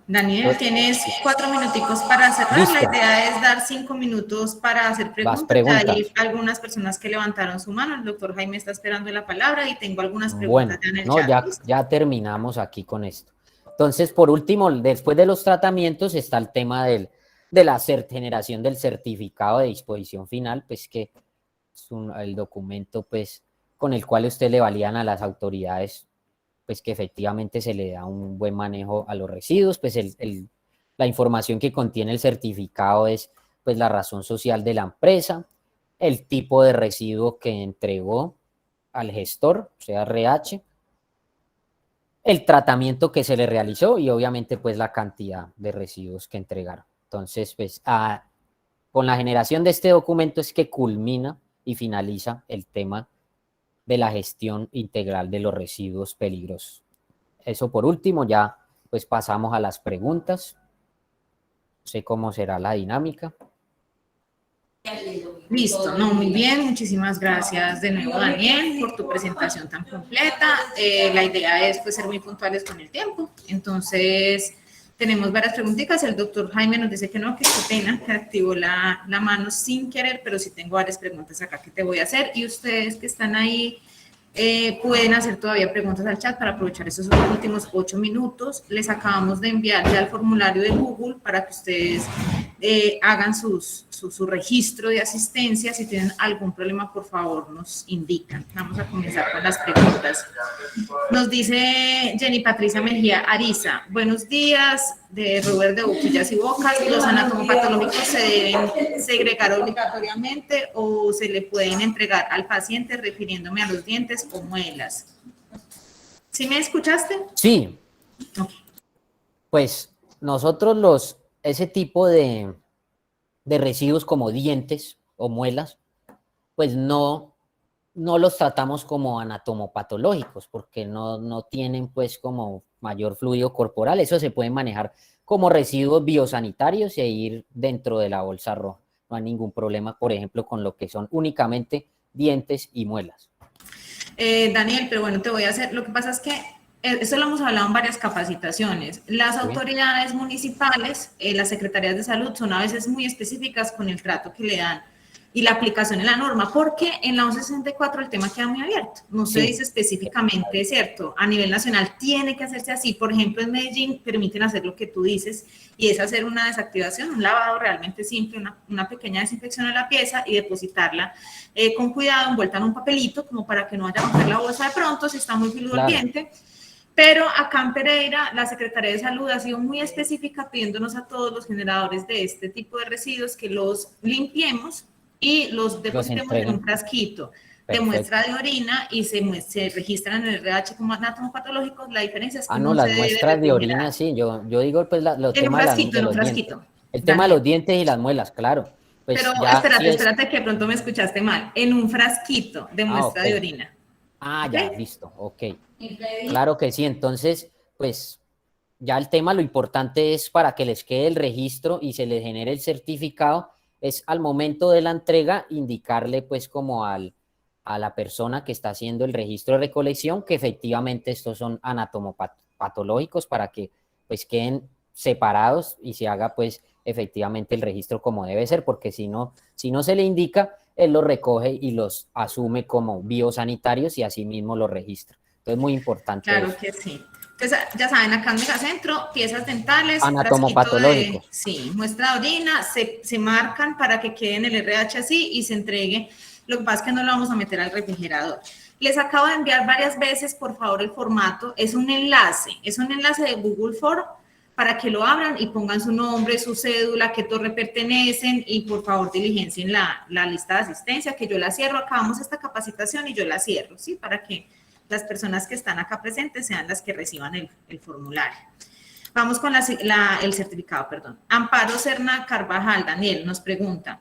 Daniel, tienes 4 minuticos para cerrar. Listo. La idea es dar 5 minutos para hacer preguntas. preguntas. Hay algunas personas que levantaron su mano. El doctor Jaime está esperando la palabra y tengo algunas preguntas ya en el chat. Ya terminamos aquí con esto. Entonces, por último, después de los tratamientos está el tema de la generación del certificado de disposición final, pues que es el documento pues con el cual usted le validan a las autoridades pues que efectivamente se le da un buen manejo a los residuos. Pues la información que contiene el certificado es pues la razón social de la empresa, el tipo de residuo que entregó al gestor, o sea, RH, el tratamiento que se le realizó y obviamente pues la cantidad de residuos que entregaron. Entonces, pues, con la generación de este documento es que culmina y finaliza el tema de la gestión integral de los residuos peligrosos. Eso por último, ya pues pasamos a las preguntas. No sé cómo será la dinámica. Listo, no, muy bien, muchísimas gracias de nuevo, Daniel, por tu presentación tan completa. La idea es pues ser muy puntuales con el tiempo, entonces tenemos varias preguntitas. El doctor Jaime nos dice que no, que qué pena, que activó la mano sin querer, pero sí tengo varias preguntas acá que te voy a hacer, y ustedes que están ahí pueden hacer todavía preguntas al chat para aprovechar esos últimos 8 minutos. Les acabamos de enviar ya el formulario de Google para que ustedes hagan su registro de asistencia. Si tienen algún problema, por favor, nos indican. Vamos a comenzar con las preguntas. Nos dice Jenny Patricia Mejía Ariza, buenos días, de Robert de Boquillas y Bocas. ¿Los anatomopatológicos se deben segregar obligatoriamente o se le pueden entregar al paciente, refiriéndome a los dientes o muelas? ¿Sí me escuchaste? Sí. Okay. Pues nosotros ese tipo de residuos como dientes o muelas, pues no los tratamos como anatomopatológicos, porque no tienen pues como mayor fluido corporal. Eso se puede manejar como residuos biosanitarios e ir dentro de la bolsa roja. No hay ningún problema, por ejemplo, con lo que son únicamente dientes y muelas. Daniel, pero bueno, te voy a hacer, lo que pasa es que eso lo hemos hablado en varias capacitaciones. Las autoridades municipales, las secretarías de salud son a veces muy específicas con el trato que le dan y la aplicación de la norma, porque en la 1164 el tema queda muy abierto. No se dice específicamente, ¿cierto? A nivel nacional tiene que hacerse así. Por ejemplo, en Medellín permiten hacer lo que tú dices, y es hacer una desactivación, un lavado realmente simple, una pequeña desinfección de la pieza y depositarla con cuidado, envuelta en un papelito, como para que no vaya a romper la bolsa de pronto, si está muy filudo el diente. Pero acá en Pereira, la Secretaría de Salud ha sido muy específica pidiéndonos a todos los generadores de este tipo de residuos que los limpiemos y los depositemos en un frasquito de muestra de orina y se registran en el RH como anatomopatológicos. La diferencia es que no, las muestras de orina, sí, yo digo pues los temas de los dientes. El tema de los dientes y las muelas, claro. Pues pero ya, espérate que de pronto me escuchaste mal. En un frasquito de muestra de orina. Ya, listo, ok. Claro que sí, entonces, pues ya el tema, lo importante es para que les quede el registro y se les genere el certificado, es al momento de la entrega indicarle pues como a la persona que está haciendo el registro de recolección que efectivamente estos son anatomopatológicos, para que pues queden separados y se haga pues efectivamente el registro como debe ser, porque si no se le indica, él los recoge y los asume como biosanitarios y así mismo los registra. Entonces, muy importante. Claro eso. Que sí. Entonces, ya saben, acá en Megacentro, piezas dentales, anatomopatológicos. Muestra de orina, se marcan para que quede en el RH así y se entregue. Lo que pasa es que no lo vamos a meter al refrigerador. Les acabo de enviar varias veces, por favor, el formato. Es un enlace de Google Form para que lo abran y pongan su nombre, su cédula, qué torre pertenecen y por favor diligencien la lista de asistencia, que yo la cierro. Acabamos esta capacitación y yo la cierro, ¿sí? Para que las personas que están acá presentes sean las que reciban el formulario. Vamos con el certificado, perdón. Amparo Serna Carvajal, Daniel, nos pregunta,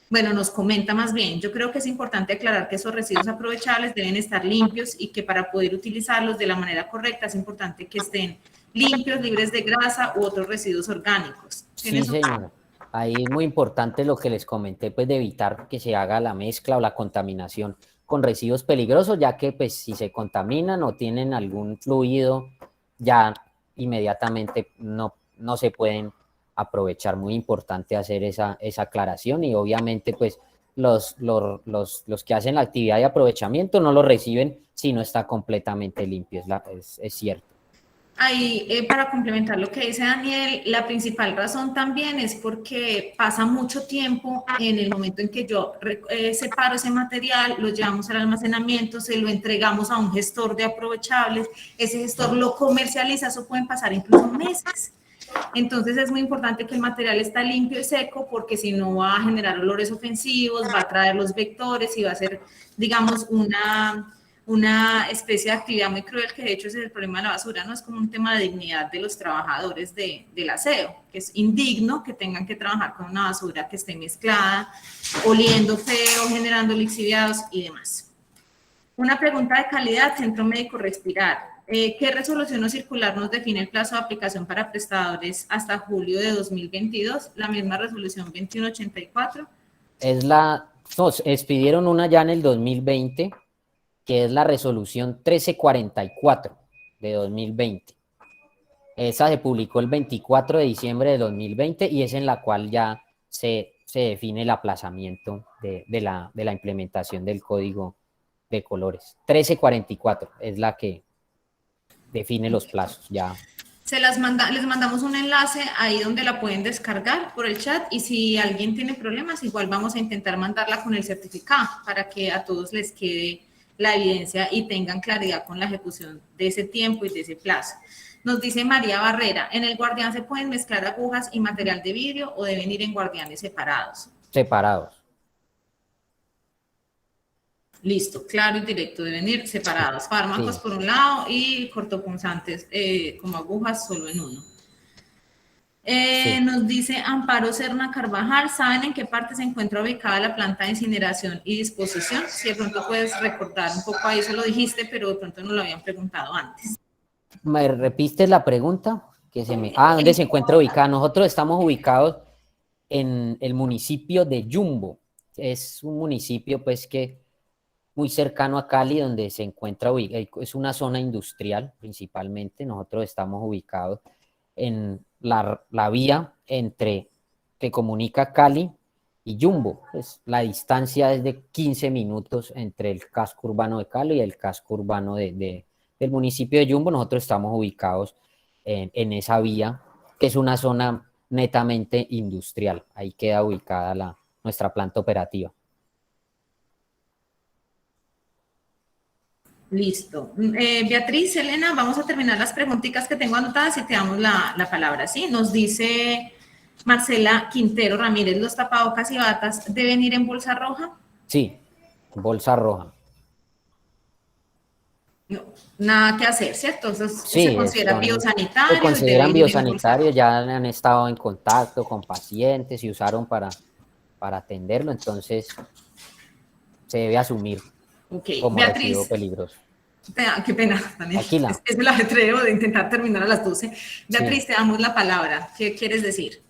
nos comenta más bien, yo creo que es importante aclarar que esos residuos aprovechables deben estar limpios y que para poder utilizarlos de la manera correcta es importante que estén limpios, libres de grasa u otros residuos orgánicos. Sí, señora. Ahí es muy importante lo que les comenté, pues de evitar que se haga la mezcla o la contaminación con residuos peligrosos, ya que pues si se contaminan o tienen algún fluido, ya inmediatamente no se pueden aprovechar. Muy importante hacer esa aclaración, y obviamente pues los que hacen la actividad de aprovechamiento no lo reciben si no está completamente limpio, es cierto. Ahí, para complementar lo que dice Daniel, la principal razón también es porque pasa mucho tiempo en el momento en que yo separo ese material, lo llevamos al almacenamiento, se lo entregamos a un gestor de aprovechables, ese gestor lo comercializa, eso pueden pasar incluso meses. Entonces es muy importante que el material esté limpio y seco, porque si no va a generar olores ofensivos, va a traer los vectores y va a ser, digamos, una especie de actividad muy cruel, que de hecho es el problema de la basura, ¿no? Es como un tema de dignidad de los trabajadores del aseo, que es indigno que tengan que trabajar con una basura que esté mezclada, oliendo feo, generando lixiviados y demás. Una pregunta de calidad, Centro Médico Respirar. ¿Qué resolución o circular nos define el plazo de aplicación para prestadores hasta julio de 2022? La misma resolución 2184. Expidieron una ya en el 2020, que es la resolución 1344 de 2020. Esa se publicó el 24 de diciembre de 2020 y es en la cual ya se define el aplazamiento de la implementación del código de colores. 1344 es la que define los plazos ya. Les mandamos un enlace ahí donde la pueden descargar por el chat, y si alguien tiene problemas, igual vamos a intentar mandarla con el certificado para que a todos les quede la evidencia y tengan claridad con la ejecución de ese tiempo y de ese plazo. Nos dice María Barrera, ¿en el guardián se pueden mezclar agujas y material de vidrio o deben ir en guardianes separados? Separados. Listo, claro y directo, deben ir separados. Fármacos por un lado y cortopunzantes como agujas solo en uno. Nos dice Amparo Serna Carvajal, ¿saben en qué parte se encuentra ubicada la planta de incineración y disposición? Si de pronto puedes recordar un poco ahí, eso lo dijiste, pero de pronto no lo habían preguntado antes. ¿Me repites la pregunta? ¿Dónde se encuentra ubicada? Nosotros estamos ubicados en el municipio de Yumbo. Es un municipio pues que muy cercano a Cali, donde se encuentra ubicado, es una zona industrial principalmente. Nosotros estamos ubicados en la vía que comunica Cali y Yumbo. Pues la distancia es de 15 minutos entre el casco urbano de Cali y el casco urbano del municipio de Yumbo. Nosotros estamos ubicados en esa vía, que es una zona netamente industrial. Ahí queda ubicada nuestra planta operativa. Listo. Beatriz, Elena, vamos a terminar las preguntitas que tengo anotadas y te damos la palabra, ¿sí? Nos dice Marcela Quintero Ramírez, ¿los tapabocas y batas deben ir en bolsa roja? Sí, bolsa roja. No, nada que hacer, ¿cierto? Entonces, sí, se considera biosanitario. Se consideran biosanitarios, ya han estado en contacto con pacientes y usaron para atenderlo, entonces se debe asumir como residuo peligroso. Qué pena, Daniel. Aquila. Es el ajetreo de intentar terminar a las 12. Beatriz, sí, te damos la palabra. ¿Qué quieres decir?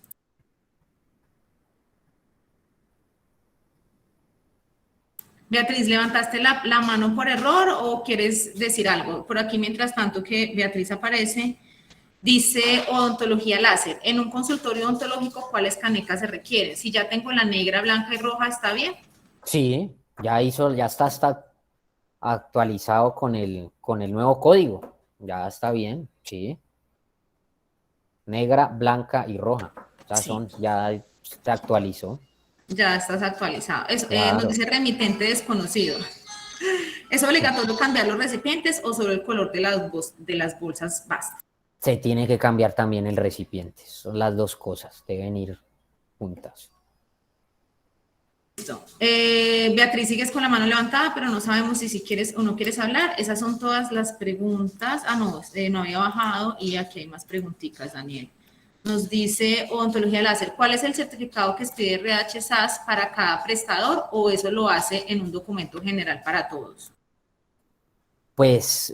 Beatriz, ¿levantaste la mano por error o quieres decir algo? Por aquí, mientras tanto que Beatriz aparece, dice odontología láser. En un consultorio odontológico, ¿cuáles canecas se requieren? Si ya tengo la negra, blanca y roja, ¿está bien? Sí, ya está actualizado con el nuevo código. Ya está bien, sí. Negra, blanca y roja. Ya se actualizó. Ya estás actualizado. Claro. Nos dice remitente desconocido. ¿Es obligatorio cambiar los recipientes o solo el color de las bolsas basta? Se tiene que cambiar también el recipiente. Son las dos cosas, deben ir juntas. Listo. Beatriz, sigues con la mano levantada, pero no sabemos si quieres o no quieres hablar. Esas son todas las preguntas. No había bajado y aquí hay más preguntitas, Daniel. Nos dice odontología láser, ¿cuál es el certificado que expide RH SAS para cada prestador o eso lo hace en un documento general para todos? Pues,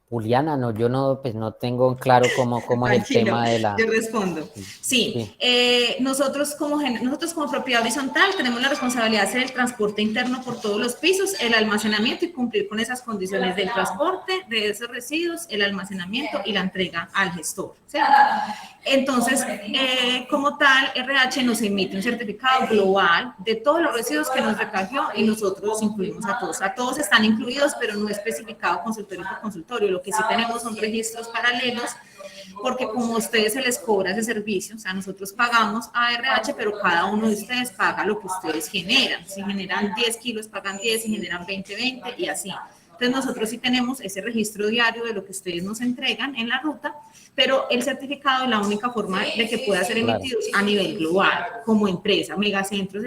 Juliana, yo no tengo claro cómo es el tema de la... Yo respondo. Sí. Nosotros como propiedad horizontal tenemos la responsabilidad de hacer el transporte interno por todos los pisos, el almacenamiento y cumplir con esas condiciones del transporte de esos residuos, el almacenamiento y la entrega al gestor, ¿cierto? Entonces, como tal, RH nos emite un certificado global de todos los residuos que nos recogió y nosotros los incluimos a todos. A todos están incluidos, pero no especificado consultorio por consultorio. Lo que sí tenemos son registros paralelos, porque como a ustedes se les cobra ese servicio, o sea, nosotros pagamos a RH, pero cada uno de ustedes paga lo que ustedes generan. Si generan 10 kilos, pagan 10, si generan 20, 20 y así. Entonces nosotros sí tenemos ese registro diario de lo que ustedes nos entregan en la ruta, pero el certificado es la única forma de que pueda ser emitido a nivel global, como empresa. Megacentros,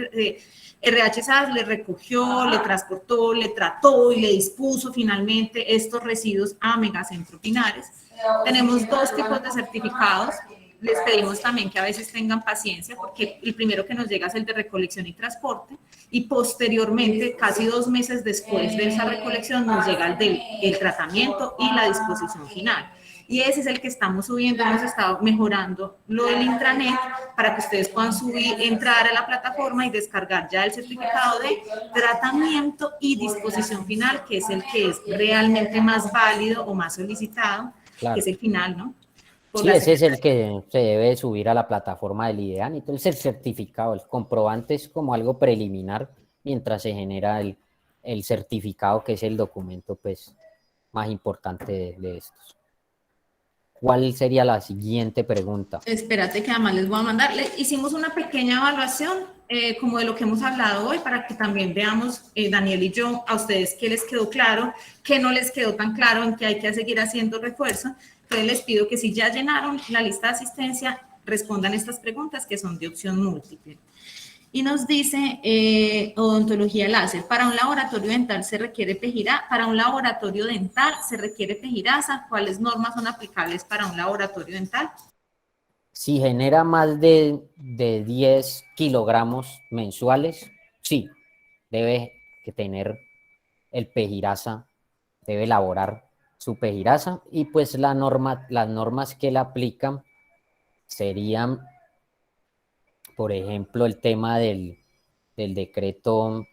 RH SAS le recogió, le transportó, le trató y le dispuso finalmente estos residuos a Megacentro Pinares. Tenemos dos tipos de certificados. Les pedimos también que a veces tengan paciencia, porque el primero que nos llega es el de recolección y transporte, y posteriormente, casi 2 meses después de esa recolección, nos llega el del tratamiento y la disposición final. Y ese es el que estamos subiendo. Hemos estado mejorando lo del intranet para que ustedes puedan subir, entrar a la plataforma y descargar ya el certificado de tratamiento y disposición final, que es el que es realmente más válido o más solicitado, que es el final, ¿no? Sí, ese es el que se debe subir a la plataforma del IDEAN. Entonces el certificado, el comprobante es como algo preliminar mientras se genera el certificado, que es el documento pues más importante de estos. ¿Cuál sería la siguiente pregunta? Espérate que además les voy a mandar. Hicimos una pequeña evaluación como de lo que hemos hablado hoy para que también veamos, Daniel y yo, a ustedes qué les quedó claro, qué no les quedó tan claro, en qué hay que seguir haciendo refuerzo. Entonces les pido que si ya llenaron la lista de asistencia, respondan estas preguntas que son de opción múltiple. Y nos dice odontología láser. Para un laboratorio dental se requiere pegirasa. ¿Cuáles normas son aplicables para un laboratorio dental? Si genera más de 10 kilogramos mensuales, sí, debe tener el pegirasa, debe elaborar su pegirasa, y pues las normas que la aplican serían, por ejemplo, el tema del decreto,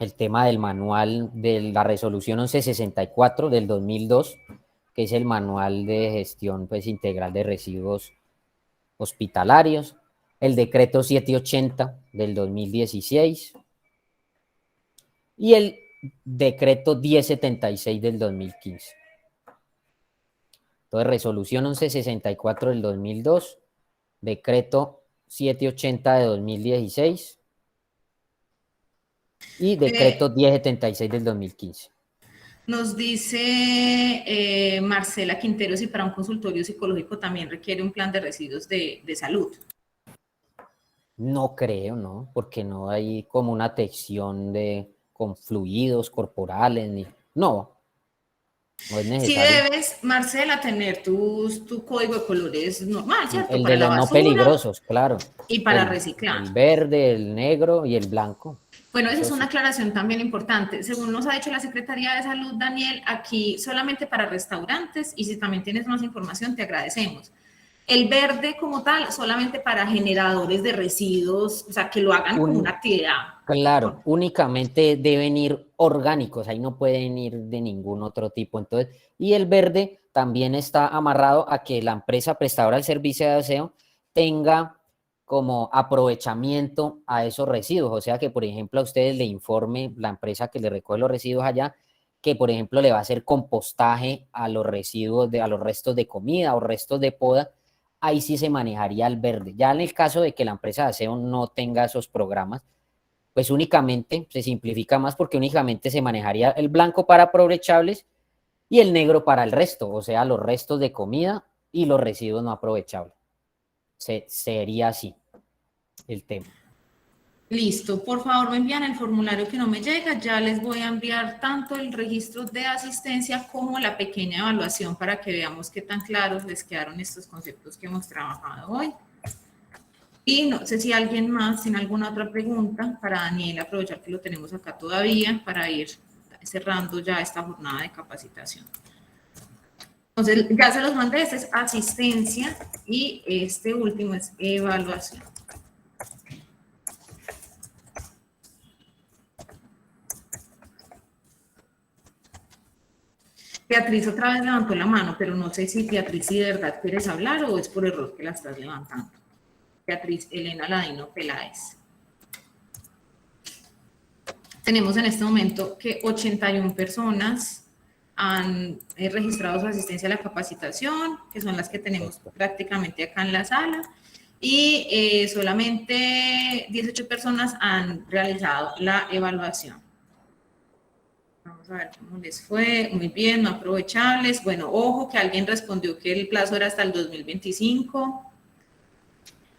el tema del manual de la resolución 1164 del 2002, que es el manual de gestión pues integral de residuos hospitalarios, el decreto 780 del 2016 y el decreto 1076 del 2015. Entonces, resolución 1164 del 2002, decreto 780 de 2016 y decreto 1076 del 2015. Nos dice Marcela Quintero si para un consultorio psicológico también requiere un plan de residuos de salud. No creo, ¿no? Porque no hay como una atención con fluidos corporales, no es necesario. Si debes, Marcela, tener tu código de colores normal, ¿cierto? El para de la los basura, no peligrosos, claro. Y para reciclar. El verde, el negro y el blanco. Bueno, esa es una aclaración también importante. Según nos ha dicho la Secretaría de Salud, Daniel, aquí solamente para restaurantes, y si también tienes más información, te agradecemos. El verde como tal, solamente para generadores de residuos, o sea, que lo hagan como una actividad. Claro, únicamente deben ir orgánicos, ahí no pueden ir de ningún otro tipo. Entonces, y el verde también está amarrado a que la empresa prestadora del servicio de aseo tenga como aprovechamiento a esos residuos. O sea, que por ejemplo a ustedes le informe la empresa que le recoge los residuos allá, que por ejemplo le va a hacer compostaje a los residuos, a los restos de comida o restos de poda. Ahí sí se manejaría el verde. Ya en el caso de que la empresa de aseo no tenga esos programas, pues únicamente se simplifica más, porque únicamente se manejaría el blanco para aprovechables y el negro para el resto, o sea, los restos de comida y los residuos no aprovechables. Sería así el tema. Listo, por favor me envían el formulario que no me llega, ya les voy a enviar tanto el registro de asistencia como la pequeña evaluación para que veamos qué tan claros les quedaron estos conceptos que hemos trabajado hoy. Y no sé si alguien más tiene alguna otra pregunta para Daniel, aprovechar que lo tenemos acá todavía para ir cerrando ya esta jornada de capacitación. Entonces, ya se los mandé, este es asistencia y este último es evaluación. Beatriz otra vez levantó la mano, pero no sé si Beatriz, si de verdad quieres hablar o es por error que la estás levantando. Beatriz Elena Ladino Peláez. Tenemos en este momento que 81 personas han registrado su asistencia a la capacitación, que son las que tenemos prácticamente acá en la sala, y solamente 18 personas han realizado la evaluación. Vamos a ver cómo les fue. Muy bien, no aprovechables. Bueno, ojo que alguien respondió que el plazo era hasta el 2025.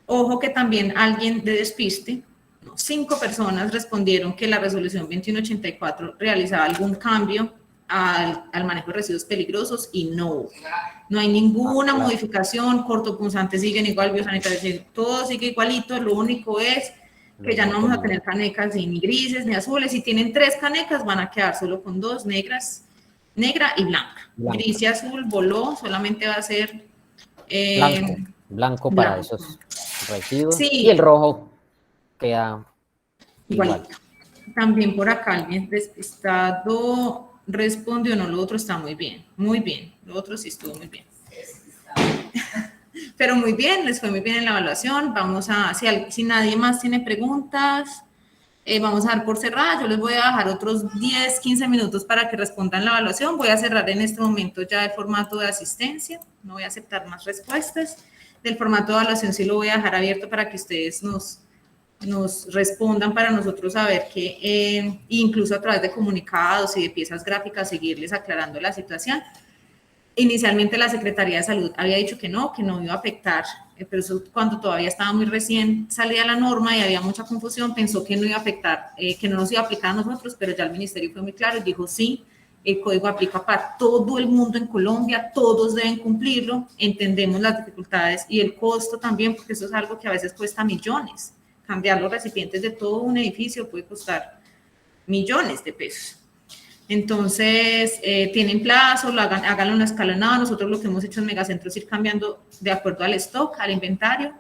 Ojo que también alguien de despiste, no, 5 personas respondieron que la resolución 2184 realizaba algún cambio al manejo de residuos peligrosos y no hay ninguna modificación, cortopunzantes siguen igual, biosanitarios, todo sigue igualito, lo único es que ya no vamos a tener canecas ni grises ni azules, si tienen 3 canecas van a quedar solo con 2 negras, negra y blanca. Gris y azul voló, solamente va a ser blanco para esos residuos, sí, y el rojo queda igual. También por acá alguien despistado respondió, no, lo otro está muy bien, lo otro sí estuvo muy bien. Pero muy bien, les fue muy bien en la evaluación. Vamos a, si nadie más tiene preguntas, vamos a dar por cerrada. Yo les voy a dejar otros 10, 15 minutos para que respondan la evaluación. Voy a cerrar en este momento ya el formato de asistencia, no voy a aceptar más respuestas. Del formato de evaluación sí lo voy a dejar abierto para que ustedes nos respondan, para nosotros saber que, incluso a través de comunicados y de piezas gráficas, seguirles aclarando la situación. Inicialmente la Secretaría de Salud había dicho que no iba a afectar, pero eso cuando todavía estaba muy recién salida la norma y había mucha confusión, pensó que no iba a afectar, que no nos iba a aplicar a nosotros, pero ya el Ministerio fue muy claro y dijo sí, el código aplica para todo el mundo en Colombia, todos deben cumplirlo, entendemos las dificultades y el costo también, porque eso es algo que a veces cuesta millones. Cambiar los recipientes de todo un edificio puede costar millones de pesos. Entonces, tienen plazo, háganlo en una escalonada. Nosotros lo que hemos hecho en Megacentro es ir cambiando de acuerdo al stock, al inventario.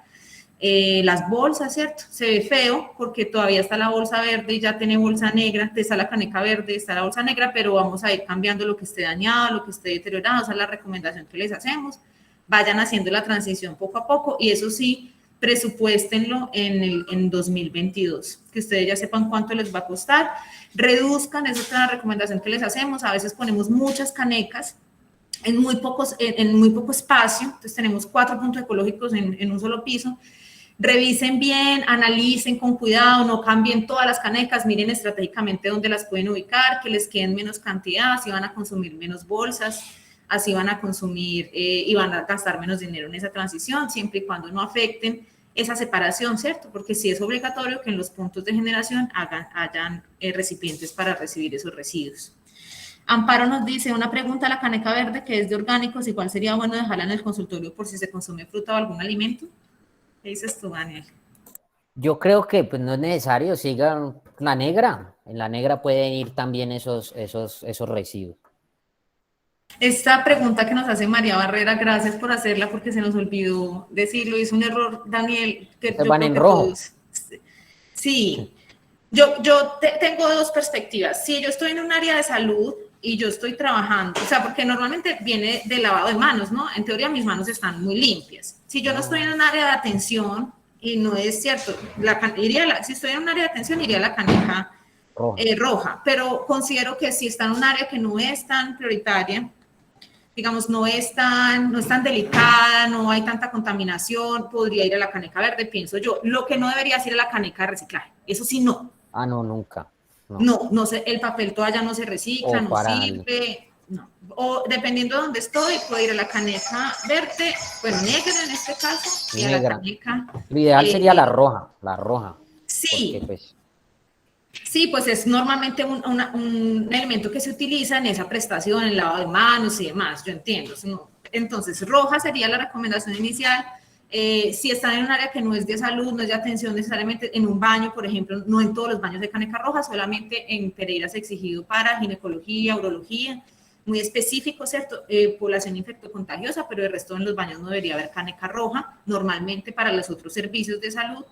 Las bolsas, ¿cierto? Se ve feo porque todavía está la bolsa verde y ya tiene bolsa negra, está la caneca verde, está la bolsa negra, pero vamos a ir cambiando lo que esté dañado, lo que esté deteriorado. Esa es la recomendación que les hacemos. Vayan haciendo la transición poco a poco y eso sí, presupuéstenlo en 2022, que ustedes ya sepan cuánto les va a costar, reduzcan, esa es la recomendación que les hacemos, a veces ponemos muchas canecas en muy poco espacio, entonces tenemos 4 puntos ecológicos en un solo piso, revisen bien, analicen con cuidado, no cambien todas las canecas, miren estratégicamente dónde las pueden ubicar, que les queden menos cantidad, así van a consumir menos bolsas, así van a consumir y van a gastar menos dinero en esa transición, siempre y cuando no afecten esa separación, ¿cierto? Porque sí es obligatorio que en los puntos de generación hayan recipientes para recibir esos residuos. Amparo nos dice, una pregunta a la caneca verde que es de orgánicos, igual sería bueno dejarla en el consultorio por si se consume fruta o algún alimento. ¿Qué dices tú, Daniel? Yo creo que pues, no es necesario, sigan la negra. En la negra pueden ir también esos residuos. Esta pregunta que nos hace María Barrera, gracias por hacerla porque se nos olvidó decirlo, hizo un error, Daniel, que yo van creo en que rojo. todos... Sí, yo tengo 2 perspectivas. Si yo estoy en un área de salud y yo estoy trabajando, o sea, porque normalmente viene de lavado de manos, ¿no? En teoría mis manos están muy limpias. Si yo no estoy en un área de atención, y no es cierto, si estoy en un área de atención, iría a la caneca roja, pero considero que si está en un área que no es tan prioritaria, digamos, no es tan delicada, no hay tanta contaminación, podría ir a la caneca verde, pienso yo. Lo que no debería es ir a la caneca de reciclaje, eso sí no. Ah, no, nunca. No sé, el papel toalla no se recicla, no sirve, no. O dependiendo de dónde estoy, puedo ir a la caneca verde, bueno, negra en este caso, y a la caneca... Lo ideal sería la roja. Sí. Porque, pues, sí, pues es normalmente un elemento que se utiliza en esa prestación, en lavado de manos y demás, yo entiendo. Entonces, roja sería la recomendación inicial. Si están en un área que no es de salud, no es de atención necesariamente, en un baño, por ejemplo, no en todos los baños de caneca roja, solamente en Pereira es exigido para ginecología, urología, muy específico, ¿cierto? Población infectocontagiosa, pero el resto en los baños no debería haber caneca roja, normalmente para los otros servicios de salud.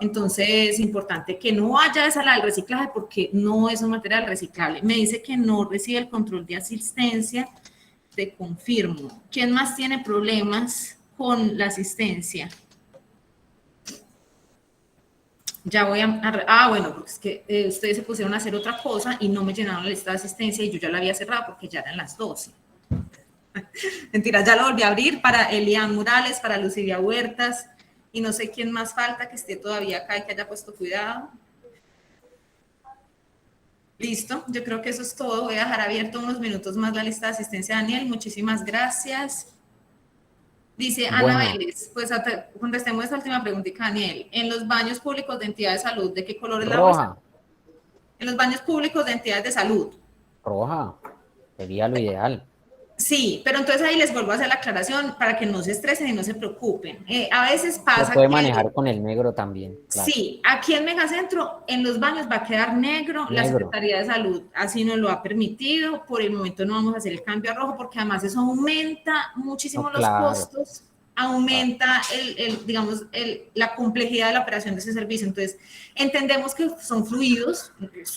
Entonces, es importante que no haya esa la del reciclaje porque no es un material reciclable. Me dice que no recibe el control de asistencia, te confirmo. ¿Quién más tiene problemas con la asistencia? Ya voy bueno, porque es que ustedes se pusieron a hacer otra cosa y no me llenaron la lista de asistencia y yo ya la había cerrado porque ya eran las 12. Mentira, ya lo volví a abrir para Elian Morales, para Lucilia Huertas, y no sé quién más falta que esté todavía acá y que haya puesto cuidado. Listo, yo creo que eso es todo. Voy a dejar abierto unos minutos más la lista de asistencia, Daniel. Muchísimas gracias. Dice Ana Bueno, Vélez, pues contestemos esta última preguntita, Daniel. En los baños públicos de entidades de salud, ¿de qué color es la bolsa? roja, En los baños públicos de entidades de salud. roja, sería lo ideal. Sí, pero entonces ahí les vuelvo a hacer la aclaración para que no se estresen y no se preocupen. A veces Se pasa puede que manejar con el negro también, claro. sí, aquí en Megacentro, en los baños va a quedar negro, la Negro. Secretaría de Salud así nos lo ha permitido, por el momento no vamos a hacer el cambio a rojo porque además eso aumenta muchísimo No, los claro. costos, aumenta digamos, la complejidad de la operación de ese servicio, entonces entendemos que son fluidos,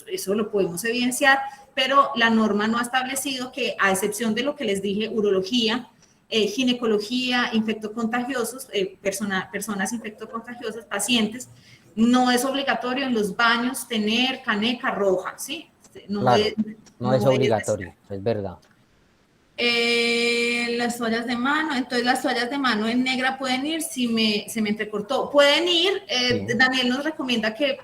eso lo podemos evidenciar, pero la norma no ha establecido que a excepción de lo que les dije, urología, ginecología, infectocontagiosos, personas infectocontagiosas, pacientes, no es obligatorio en los baños tener caneca roja, ¿sí? No, Claro, es, no es obligatorio, es verdad. las toallas de mano, entonces las toallas de mano en negra pueden ir, si se me entrecortó, pueden ir, Sí. Daniel nos recomienda que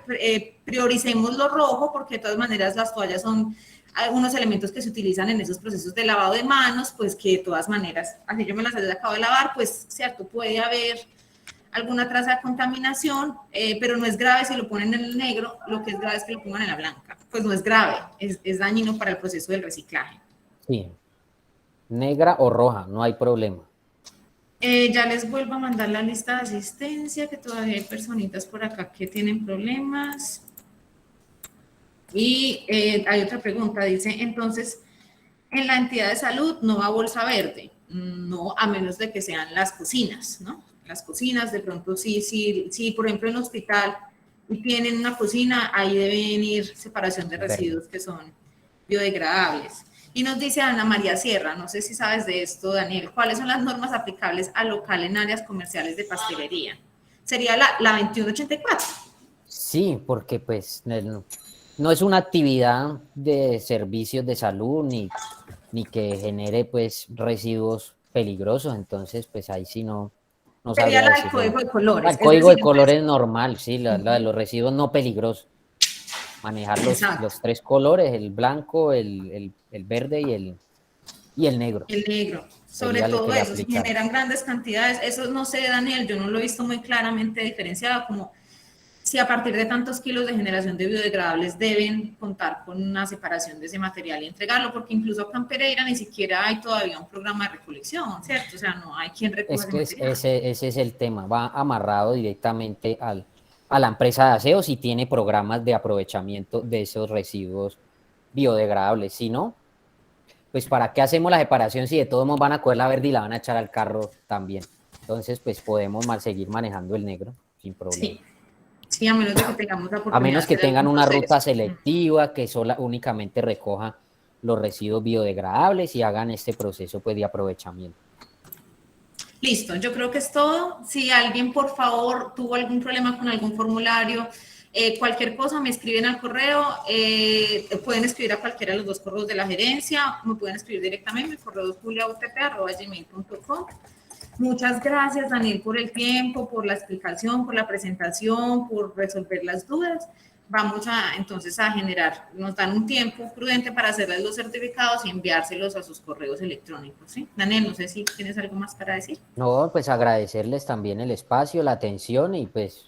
prioricemos lo rojo porque de todas maneras las toallas son algunos elementos que se utilizan en esos procesos de lavado de manos, pues que de todas maneras, así yo me las acabo de lavar, pues cierto, puede haber alguna traza de contaminación, pero no es grave si lo ponen en el negro, lo que es grave es que lo pongan en la blanca, pues no es grave, es dañino para el proceso del reciclaje. Sí, negra o roja, no hay problema. Ya les vuelvo a mandar la lista de asistencia, que todavía hay personitas por acá que tienen problemas. Y hay otra pregunta, dice, entonces, en la entidad de salud no va bolsa verde, no, a menos de que sean las cocinas, ¿no? Las cocinas, de pronto sí, por ejemplo, en un hospital y tienen una cocina, ahí deben ir separación de residuos que son biodegradables. Y nos dice Ana María Sierra, no sé si sabes de esto, Daniel, ¿cuáles son las normas aplicables al local en áreas comerciales de pastelería? Sería la 2184. Sí, porque pues no es una actividad de servicios de salud ni que genere pues residuos peligrosos, entonces pues ahí sí no Sería sabría la del decirlo. código de colores. El código de colores normal, sí, la de los residuos no peligrosos. Manejar los tres colores, el blanco, el verde y el negro. El negro, sobre Sería lo todo que le eso, si aplicar. generan grandes cantidades, eso no sé, Daniel, yo no lo he visto muy claramente diferenciado, como si a partir de tantos kilos de generación de biodegradables deben contar con una separación de ese material y entregarlo, porque incluso acá en Pereira ni siquiera hay todavía un programa de recolección, ¿cierto? O sea, no hay quien recoja Es que ese material. ese es el tema, va amarrado directamente a la empresa de aseos y tiene programas de aprovechamiento de esos residuos biodegradables. Si no, pues ¿para qué hacemos la separación si de todos modos van a coger la verde y la van a echar al carro también? Entonces, pues podemos seguir manejando el negro sin problema. Sí, a menos de que tengamos la A oportunidad menos de que hacer tengan algún una proceso. ruta selectiva que únicamente recoja los residuos biodegradables y hagan este proceso pues, de aprovechamiento. Listo, yo creo que es todo. Si alguien, por favor, tuvo algún problema con algún formulario, cualquier cosa, me escriben al correo. Pueden escribir a cualquiera de los dos correos de la gerencia, me pueden escribir directamente. Mi correo es juliautp@gmail.com. Muchas gracias, Daniel, por el tiempo, por la explicación, por la presentación, por resolver las dudas. Vamos entonces a generar, nos dan un tiempo prudente para hacerles los certificados y enviárselos a sus correos electrónicos, ¿sí? Daniel, no sé si tienes algo más para decir. No, pues agradecerles también el espacio, la atención y pues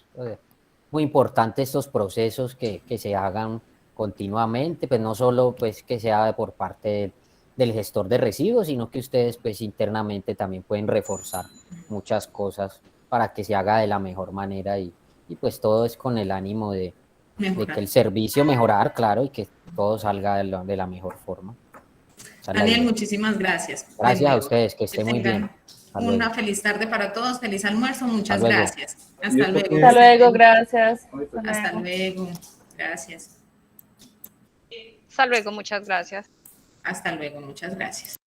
muy importante estos procesos que se hagan continuamente, pues no solo pues que sea por parte del gestor de residuos, sino que ustedes pues internamente también pueden reforzar muchas cosas para que se haga de la mejor manera y pues todo es con el ánimo de que el servicio mejorar, claro, y que todo salga de la mejor forma. Daniel, muchísimas gracias. Gracias a ustedes, que esté muy bien. Una feliz tarde para todos, feliz almuerzo, muchas gracias. Hasta luego. Hasta luego, gracias. Hasta luego, gracias. Hasta luego, muchas gracias. Hasta luego, muchas gracias.